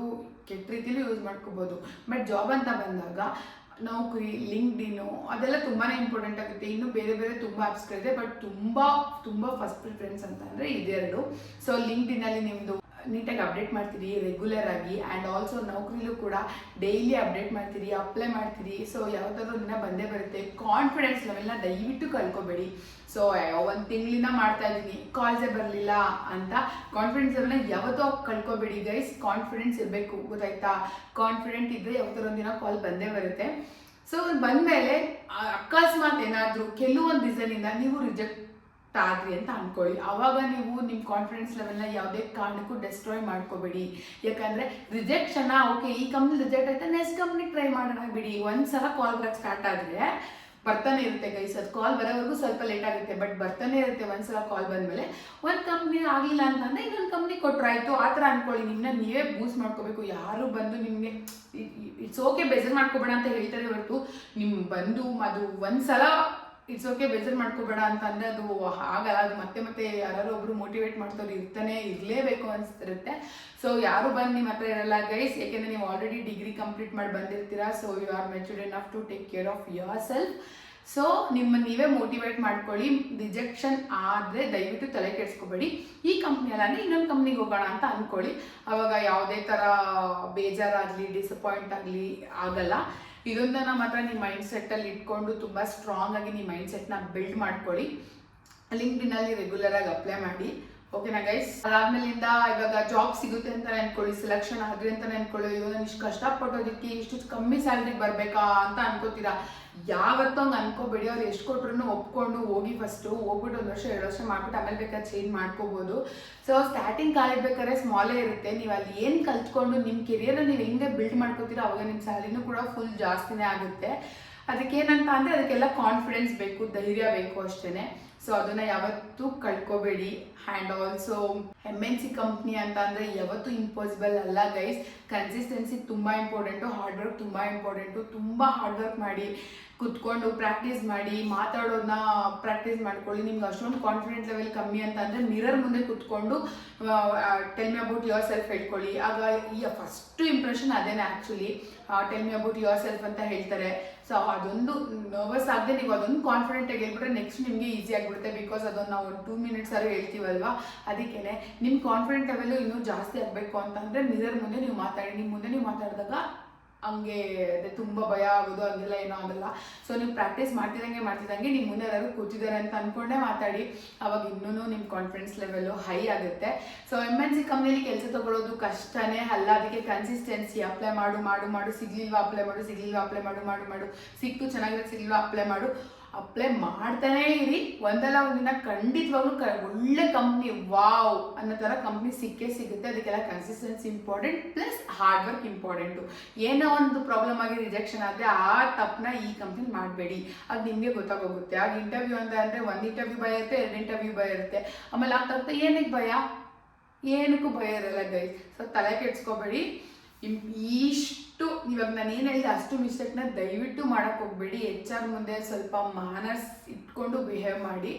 Speaker 1: ಕೆಟ್ಟ ರೀತಿಲೂ ಯೂಸ್ ಮಾಡ್ಕೋಬೋದು. ಬಟ್ ಜಾಬ್ ಅಂತ ಬಂದಾಗ ನೌಕರಿ, ಲಿಂಕ್ಡ್ಇನ್ನು ಅದೆಲ್ಲ ತುಂಬಾ ಇಂಪಾರ್ಟೆಂಟ್ ಆಗುತ್ತೆ. ಇನ್ನು ಬೇರೆ ಬೇರೆ ತುಂಬ ಆ್ಯಪ್ಸ್ಗಳಿದೆ, ಬಟ್ ತುಂಬ ಫಸ್ಟ್ ಪ್ರಿಫರೆನ್ಸ್ ಅಂತ ಅಂದರೆ ಇದೆರಡು. ಸೊ ಲಿಂಕ್ಡ್ಇನ್ನಲ್ಲಿ ನಿಮ್ಮದು ನೀಟಾಗಿ ಅಪ್ಡೇಟ್ ಮಾಡ್ತೀರಿ ರೆಗ್ಯುಲರ್ ಆಗಿ. ಆ್ಯಂಡ್ ಆಲ್ಸೋ ನೌಕರಿಲೂ ಕೂಡ ಡೈಲಿ ಅಪ್ಡೇಟ್ ಮಾಡ್ತೀರಿ, ಅಪ್ಲೈ ಮಾಡ್ತೀರಿ. ಸೊ ಯಾವುದಾದ್ರೂ ದಿನ ಬಂದೇ ಬರುತ್ತೆ. ಕಾನ್ಫಿಡೆನ್ಸ್ ಲೆವೆಲ್ನ ದಯವಿಟ್ಟು ಕಳ್ಕೊಬೇಡಿ. ಸೊ ಒಂದು ತಿಂಗಳಿಂದ ಮಾಡ್ತಾ ಇದ್ದೀನಿ, ಕಾಲ್ಸೇ ಬರಲಿಲ್ಲ ಅಂತ ಕಾನ್ಫಿಡೆನ್ಸ್ ಲೆವೆಲ್ನ ಯಾವತ್ತೂ ಕಳ್ಕೊಬೇಡಿ ಗೈಸ್. ಕಾನ್ಫಿಡೆನ್ಸ್ ಇರಬೇಕು, ಗೊತ್ತಾಯ್ತಾ. ಕಾನ್ಫಿಡೆಂಟ್ ಇದ್ದರೆ ಯಾವತ್ತಾರ ಒಂದಿನ ಕಾಲ್ ಬಂದೇ ಬರುತ್ತೆ. ಸೊ ಬಂದಮೇಲೆ ಅಕಸ್ಮಾತ್ ಏನಾದರೂ ಕೆಲವೊಂದು ರೀಸನಿಂದ ನೀವು ರಿಜೆಕ್ಟ್ ಆದ್ರಿ ಅಂತ ಅನ್ಕೊಳ್ಳಿ, ಆವಾಗ ನೀವು ನಿಮ್ಮ ಕಾನ್ಫಿಡೆನ್ಸ್ ಲೆವೆಲ್ನ ಯಾವುದೇ ಕಾರಣಕ್ಕೂ ಡೆಸ್ಟ್ರಾಯ್ ಮಾಡ್ಕೋಬೇಡಿ. ಯಾಕಂದರೆ ರಿಜೆಕ್ಷನ್ ಓಕೆ, ಈ ಕಂಪ್ನಿ ರಿಜೆಕ್ಟ್ ಆಯ್ತಾ, ನೆಕ್ಸ್ಟ್ ಕಂಪ್ನಿಗೆ ಟ್ರೈ ಮಾಡೋಣ ಬಿಡಿ. ಒಂದ್ಸಲ ಕಾಲ್ ಬರೋಕ್ಕೆ ಸ್ಟಾರ್ಟ್ ಆದರೆ ಬರ್ತಾನೆ ಇರುತ್ತೆ ಗೈಸ್. ಅದು ಕಾಲ್ ಬರೋವರೆಗೂ ಸ್ವಲ್ಪ ಲೇಟ್ ಆಗುತ್ತೆ, ಬಟ್ ಬರ್ತಾನೆ ಇರುತ್ತೆ. ಒಂದ್ಸಲ ಕಾಲ್ ಬಂದಮೇಲೆ ಒಂದು ಕಂಪ್ನಿ ಆಗಲಿಲ್ಲ ಅಂತಂದರೆ ಇನ್ನೊಂದು ಕಂಪ್ನಿ ಕೊಟ್ಟರಾಯ್ತು, ಆ ಥರ ಅನ್ಕೊಳ್ಳಿ. ನಿಮ್ಮನ್ನ ನೀವೇ ಬೂಸ್ಟ್ ಮಾಡ್ಕೋಬೇಕು. ಯಾರು ಬಂದು ನಿಮಗೆ ಇಟ್ಸ್ ಓಕೆ ಬೇಜಾರು ಮಾಡ್ಕೋಬೇಡ ಅಂತ ಹೇಳ್ತಾರೆ ಹೊರತು, ನಿಮ್ಮ ಬಂದು ಅದು ಒಂದ್ಸಲ ಇಟ್ಸ್ ಓಕೆ ಬೇಜಾರು ಮಾಡ್ಕೋಬೇಡ ಅಂತಂದರೆ ಅದು ಆಗಲ್ಲ. ಅದು ಮತ್ತೆ ಯಾರು ಒಬ್ರು ಮೋಟಿವೇಟ್ ಮಾಡ್ತಾರೆ ಇರ್ತಾನೆ ಇರಲೇಬೇಕು ಅನಿಸ್ತಿರುತ್ತೆ. ಸೊ ಯಾರು ಬಂದು ನಿಮ್ಮ ಹತ್ರ ಇರಲ್ಲ ಗೈಸ್, ಯಾಕೆಂದರೆ ನೀವು ಆಲ್ರೆಡಿ ಡಿಗ್ರಿ ಕಂಪ್ಲೀಟ್ ಮಾಡಿ ಬಂದಿರ್ತೀರಾ. So you are matured enough to take care of yourself. So ನಿಮ್ಮನ್ನು ನೀವೇ ಮೋಟಿವೇಟ್ ಮಾಡ್ಕೊಳ್ಳಿ. ರಿಜೆಕ್ಷನ್ ಆದರೆ ದಯವಿಟ್ಟು ತಲೆ ಕೆಡಿಸ್ಕೋಬೇಡಿ. ಈ ಕಂಪ್ನಿಯಲ್ಲಾಂದರೆ ಇನ್ನೊಂದು ಕಂಪ್ನಿಗೆ ಹೋಗೋಣ ಅಂತ ಅಂದ್ಕೊಳ್ಳಿ. ಆವಾಗ ಯಾವುದೇ ಥರ ಬೇಜಾರಾಗಲಿ ಡಿಸಪಾಯಿಂಟ್ ಆಗಲಿ ಆಗಲ್ಲ. ಇದೊಂದನ್ನು ಮಾತ್ರ ನಿಮ್ಮ ಮೈಂಡ್ ಸೆಟ್ಟಲ್ಲಿ ಇಟ್ಕೊಂಡು ತುಂಬ ಸ್ಟ್ರಾಂಗ್ ಆಗಿ ನಿಮ್ಮ ಮೈಂಡ್ ಸೆಟ್ನ ಬಿಲ್ಡ್ ಮಾಡ್ಕೊಳ್ಳಿ. ಲಿಂಕ್ಡ್ಇನ್ನಲ್ಲಿ ರೆಗ್ಯುಲರ್ ಆಗಿ ಅಪ್ಲೈ ಮಾಡಿ, ಓಕೆನಾ ಗೈಸ್. ಅದಾದ್ಮೇಲಿಂದ ಇವಾಗ ಜಾಬ್ ಸಿಗುತ್ತೆ ಅಂತಾನೆ ಅನ್ಕೊಳ್ಳಿ, ಸೆಲೆಕ್ಷನ್ ಆದ್ರಿ ಅಂತಾನೆ ಅನ್ಕೊಳ್ಳಿ. ಇವಾಗ ನಾನು ಇಷ್ಟು ಕಷ್ಟಪಟ್ಟೋದಕ್ಕೆ ಇಷ್ಟು ಕಮ್ಮಿ ಸ್ಯಾಲ್ರಿಗೆ ಬರಬೇಕಾ ಅಂತ ಅನ್ಕೋತೀರಾ. ಯಾವತ್ತೂ ಹಂಗೆ ಅನ್ಕೋಬೇಡಿ. ಅವ್ರು ಎಷ್ಟು ಕೊಟ್ರು ಒಪ್ಕೊಂಡು ಹೋಗಿ, ಫಸ್ಟು ಹೋಗ್ಬಿಟ್ಟು 1 ವರ್ಷ 2 ವರ್ಷ ಮಾಡ್ಬಿಟ್ಟು ಆಮೇಲೆ ಬೇಕಾದ್ರೆ ಚೇಂಜ್ ಮಾಡ್ಕೋಬೋದು. ಸೊ ಸ್ಟಾರ್ಟಿಂಗ್ ಕಾಲಿರ್ಬೇಕಾದ್ರೆ ಸ್ಮಾಲೇ ಇರುತ್ತೆ. ನೀವು ಅಲ್ಲಿ ಏನು ಕಲ್ತ್ಕೊಂಡು ನಿಮ್ಮ ಕೆರಿಯರ್ನ ನೀವು ಹೆಂಗೆ ಬಿಲ್ಡ್ ಮಾಡ್ಕೋತೀರೋ ಅವಾಗ ನಿಮ್ಮ ಸ್ಯಾಲರಿನೂ ಕೂಡ ಫುಲ್ ಜಾಸ್ತಿನೇ ಆಗುತ್ತೆ. ಅದಕ್ಕೇನಂತ ಅಂದರೆ ಅದಕ್ಕೆಲ್ಲ ಕಾನ್ಫಿಡೆನ್ಸ್ ಬೇಕು, ಧೈರ್ಯ ಬೇಕು ಅಷ್ಟೇ. ಸೊ ಅದನ್ನು ಯಾವತ್ತೂ ಕಳ್ಕೊಬೇಡಿ. ಆ್ಯಂಡ್ ಆಲ್ಸೋ MNC ಕಂಪ್ನಿ ಅಂತ ಅಂದರೆ ಯಾವತ್ತೂ ಇಂಪಾಸಿಬಲ್ ಅಲ್ಲ ಗೈಸ್. ಕನ್ಸಿಸ್ಟೆನ್ಸಿ ತುಂಬ ಇಂಪಾರ್ಟೆಂಟು, ಹಾರ್ಡ್ ವರ್ಕ್ ತುಂಬ ಇಂಪಾರ್ಟೆಂಟು. ತುಂಬ ಹಾರ್ಡ್ ವರ್ಕ್ ಮಾಡಿ, ಕುತ್ಕೊಂಡು ಪ್ರಾಕ್ಟೀಸ್ ಮಾಡಿ, ಮಾತಾಡೋದನ್ನ ಪ್ರಾಕ್ಟೀಸ್ ಮಾಡ್ಕೊಳ್ಳಿ. ನಿಮ್ಗೆ ಅಷ್ಟೊಂದು ಕಾನ್ಫಿಡೆಂಟ್ ಲೆವೆಲ್ ಕಮ್ಮಿ ಅಂತ ಅಂದರೆ ಮಿರರ್ ಮುಂದೆ ಕುತ್ಕೊಂಡು tell me about yourself ಹೇಳ್ಕೊಳ್ಳಿ. ಆಗ ಫಸ್ಟು ಇಂಪ್ರೆಷನ್ ಅದೇನೆ actually. Tell me about yourself ಅಂತ ಹೇಳ್ತಾರೆ. ಸೊ ಅದೊಂದು ನರ್ವಸ್ ಆಗದೆ ನೀವು ಅದೊಂದು ಕಾನ್ಫಿಡೆಂಟಾಗಿ ಹೇಳ್ಬಿಟ್ರೆ ನೆಕ್ಸ್ಟ್ ನಿಮಗೆ ಈಸಿ ಆಗಿಬಿಡುತ್ತೆ. ಬಿಕಾಸ್ ಅದನ್ನು ನಾವು ಒಂದು 2 ಮಿನಿಟ್ಸ್ ಹೇಳ್ತೀವಲ್ವಾ, ಅದಕ್ಕೇ ನಿಮ್ಮ ಕಾನ್ಫಿಡೆಂಟ್ ಲೆವೆಲ್ಲು ಇನ್ನೂ ಜಾಸ್ತಿ ಆಗಬೇಕು ಅಂತಂದರೆ ಮಿರರ್ ಮುಂದೆ ನೀವು ಮಾತಾಡಿ. ನಿಮ್ಮ ಮುಂದೆ ನೀವು ಮಾತಾಡಿದಾಗ ಹಂಗೆ ಅದೇ ತುಂಬ ಭಯ ಆಗೋದು ಹಂಗೆಲ್ಲ ಏನೂ ಆಗಲ್ಲ. ಸೊ ನೀವು ಪ್ರಾಕ್ಟೀಸ್ ಮಾಡ್ತಿದ್ದಂಗೆ ನಿಮ್ಮ ಮುಂದೆ ಯಾರು ಕೂತಿದ್ದಾರೆ ಅಂತ ಅಂದ್ಕೊಂಡೇ ಮಾತಾಡಿ. ಅವಾಗ ಇನ್ನೂ ನಿಮ್ಮ ಕಾನ್ಫಿಡೆನ್ಸ್ ಲೆವೆಲ್ಲು ಹೈ ಆಗುತ್ತೆ. ಸೊ MNC ಕಂಪ್ನಿಯಲ್ಲಿ ಕೆಲಸ ತೊಗೊಳ್ಳೋದು ಕಷ್ಟನೇ ಅಲ್ಲ. ಅದಕ್ಕೆ ಕನ್ಸಿಸ್ಟೆನ್ಸಿ, ಅಪ್ಲೈ ಮಾಡು, ಸಿಗ್ಲಿಲ್ವಾ ಅಪ್ಲೈ ಮಾಡು, ಸಿಕ್ತು ಚೆನ್ನಾಗಿರೋ ಸಿಗ್ಲಿಲ್ವಾ ಅಪ್ಲೈ ಮಾಡ್ತಾನೇ ಇರಿ. ಒಂದಲ್ಲ ಒಂದಿನ ಖಂಡಿತವಾಗ್ಲೂ ಒಳ್ಳೆ ಕಂಪ್ನಿ ವಾವ್ ಅನ್ನೋ ಥರ ಕಂಪ್ನಿ ಸಿಗುತ್ತೆ. ಅದಕ್ಕೆಲ್ಲ consistency important, plus hard work important. ಏನೋ ಒಂದು ಪ್ರಾಬ್ಲಮ್ ಆಗಿ ರಿಜೆಕ್ಷನ್ ಆದರೆ ಆ ತಪ್ಪನ್ನ ಈ ಕಂಪ್ನಿ ಮಾಡಬೇಡಿ. ಅದು ನಿಮಗೆ ಗೊತ್ತಾಗೋಗುತ್ತೆ. ಆಗ ಇಂಟರ್ವ್ಯೂ ಅಂತ ಅಂದರೆ 1 ಇಂಟರ್ವ್ಯೂ ಭಯ ಇರುತ್ತೆ, 2 ಇಂಟರ್ವ್ಯೂ ಭಯ ಇರುತ್ತೆ. ಆಮೇಲೆ ಆಗ್ತಾ ಏನಕ್ಕೆ ಭಯ, ಏನಕ್ಕೂ ಭಯ ಇರಲ್ಲ ಗೈಸ್. ಸೊ ತಲೆ ಕೆಡ್ಸ್ಕೊಬೇಡಿ. ಇಷ್ಟು ಇವಾಗ ನಾನು ಏನು ಹೇಳಿದೆ ಅಷ್ಟು ಮಿಸ್ಟೇಕ್ನ ದಯವಿಟ್ಟು ಮಾಡೋಕ್ಕೆ ಹೋಗಬೇಡಿ. HR ಮುಂದೆ ಸ್ವಲ್ಪ ಮಾನರ್ಸ್ ಇಟ್ಕೊಂಡು ಬಿಹೇವ್ ಮಾಡಿ,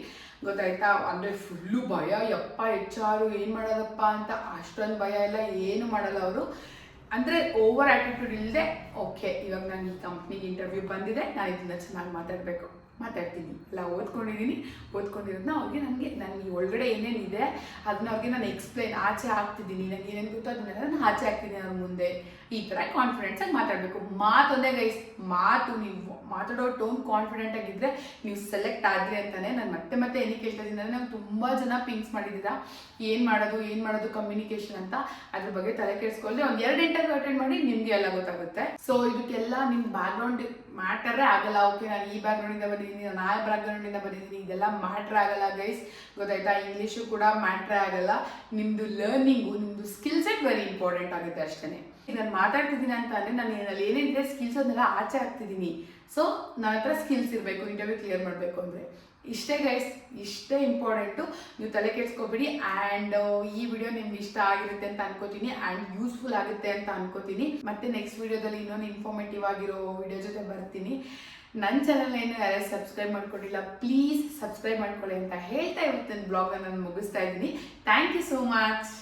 Speaker 1: ಗೊತ್ತಾಯ್ತಾ? ಅಂದರೆ ಫುಲ್ಲು ಭಯ, ಯಪ್ಪ HR ಏನು ಮಾಡೋದಪ್ಪ ಅಂತ ಅಷ್ಟೊಂದು ಭಯ ಎಲ್ಲ ಏನು ಮಾಡಲ್ಲ ಅವರು. ಅಂದರೆ ಓವರ್ ಆ್ಯಟಿಟ್ಯೂಡ್ ಇಲ್ಲದೆ, ಓಕೆ ಇವಾಗ ನಾನು ಈ ಕಂಪ್ನಿಗೆ ಇಂಟರ್ವ್ಯೂ ಬಂದಿದೆ, ನಾನು ಇದನ್ನ ಚೆನ್ನಾಗಿ ಮಾತಾಡ್ತೀನಿ, ಎಲ್ಲ ಓದ್ಕೊಂಡಿರೋದನ್ನ ಅವ್ರಿಗೆ ನನಗೆ ಒಳಗಡೆ ಏನೇನಿದೆ ಅದನ್ನ ಅವ್ರಿಗೆ ನಾನು ಎಕ್ಸ್ಪ್ಲೈನ್ ಆಚೆ ಆಗ್ತಿದ್ದೀನಿ, ನನಗೆ ಏನೇನು ಗೊತ್ತೋ ಅದನ್ನೆಲ್ಲ ನಾನು ಆಚೆ ಆಗ್ತಿದ್ದೀನಿ ಅವ್ರ ಮುಂದೆ. ಈ ಥರ ಕಾನ್ಫಿಡೆನ್ಸಾಗಿ ಮಾತಾಡಬೇಕು. ಮಾತೊಂದೇ ಗೈಸ್, ನೀವು ಮಾತಾಡೋ ಟೋನ್ ಕಾನ್ಫಿಡೆಂಟ್ ಆಗಿದ್ದರೆ ನೀವು ಸೆಲೆಕ್ಟ್ ಆದರೆ ಅಂತಾನೆ. ನಾನು ಮತ್ತೆ ಏನಕ್ಕೆ ಕೇಳ್ತಾ ಇದ್ದೀನಿ ಅಂದರೆ, ನಾವು ತುಂಬ ಜನ ಪಿಂಕ್ಸ್ ಮಾಡಿದ್ದೀರಾ ಏನು ಮಾಡೋದು ಕಮ್ಯುನಿಕೇಷನ್ ಅಂತ. ಅದ್ರ ಬಗ್ಗೆ ತಲೆ ಕೆಡಿಸ್ಕೊಳ್ಳಿ. ಒಂದು 2 ಇಂಟರ್ವ್ಯೂ ಅಟೆಂಡ್ ಮಾಡಿ ನಿಮಗೆ ಎಲ್ಲ ಗೊತ್ತಾಗುತ್ತೆ. ಸೊ ಇದಕ್ಕೆಲ್ಲ ನಿಮ್ಮ ಬ್ಯಾಕ್ಗ್ರೌಂಡ್ ಮ್ಯಾಟರೇ ಆಗಲ್ಲ. ಓಕೆ, ನಾನು ಈ ಬ್ಯಾಕ್ಗ್ರೌಂಡಿಂದ ಬಂದಿದ್ದೀನಿ, ನಾನು ಆ ಬ್ಯಾಕ್ಗ್ರೌಂಡಿಂದ ಬಂದಿದ್ದೀನಿ, ಇದೆಲ್ಲ ಮ್ಯಾಟ್ರ್ ಆಗಲ್ಲ ಗೈಸ್, ಗೊತ್ತಾಯ್ತಾ? ಇಂಗ್ಲೀಷು ಕೂಡ ಮ್ಯಾಟ್ರೇ ಆಗಲ್ಲ. ನಿಮ್ಮದು ಲರ್ನಿಂಗು, ನಿಮ್ಮದು ಸ್ಕಿಲ್ ಸೆಟ್ ವೆರಿ ಇಂಪಾರ್ಟೆಂಟ್ ಆಗುತ್ತೆ ಅಷ್ಟೇ. ನಾನು ಮಾತಾಡ್ತಿದ್ದೀನಿ ಅಂತ ಅಂದರೆ ನಾನು ಏನೇನಿದೆ ಸ್ಕಿಲ್ಸ್ ಅದನ್ನೆಲ್ಲ ಆಚೆ ಆಗ್ತಿದ್ದೀನಿ. ಸೊ ನನ್ನ ಹತ್ರ ಸ್ಕಿಲ್ಸ್ ಇರಬೇಕು ಇಂಟರ್ವ್ಯೂ ಕ್ಲಿಯರ್ ಮಾಡಬೇಕು ಅಂದರೆ. ಇಷ್ಟೇ ಗೈಸ್, ಇಷ್ಟೇ ಇಂಪಾರ್ಟೆಂಟು. ನೀವು ತಲೆ ಕೆಡಿಸ್ಕೊಬೇಡಿ. ಆ್ಯಂಡ್ ಈ ವಿಡಿಯೋ ನಿಮ್ಗೆ ಇಷ್ಟ ಆಗಿರುತ್ತೆ ಅಂತ ಅನ್ಕೋತೀನಿ, ಆ್ಯಂಡ್ ಯೂಸ್ಫುಲ್ ಆಗುತ್ತೆ ಅಂತ ಅನ್ಕೋತೀನಿ. ಮತ್ತೆ ನೆಕ್ಸ್ಟ್ ವಿಡಿಯೋದಲ್ಲಿ ಇನ್ನೊಂದು ಇನ್ಫಾರ್ಮೇಟಿವ್ ಆಗಿರೋ ವಿಡಿಯೋ ಜೊತೆ ಬರ್ತೀನಿ. ನನ್ನ ಚಾನಲ್ ಏನು ಯಾರೇ ಸಬ್ಸ್ಕ್ರೈಬ್ ಮಾಡ್ಕೊಂಡಿಲ್ಲ, ಪ್ಲೀಸ್ ಸಬ್ಸ್ಕ್ರೈಬ್ ಮಾಡ್ಕೊಳ್ಳಿ ಅಂತ ಹೇಳ್ತಾ ಇವತ್ತಿನ ಬ್ಲಾಗ್ನ ನಾನು ಮುಗಿಸ್ತಾ ಇದ್ದೀನಿ. Thank you so much.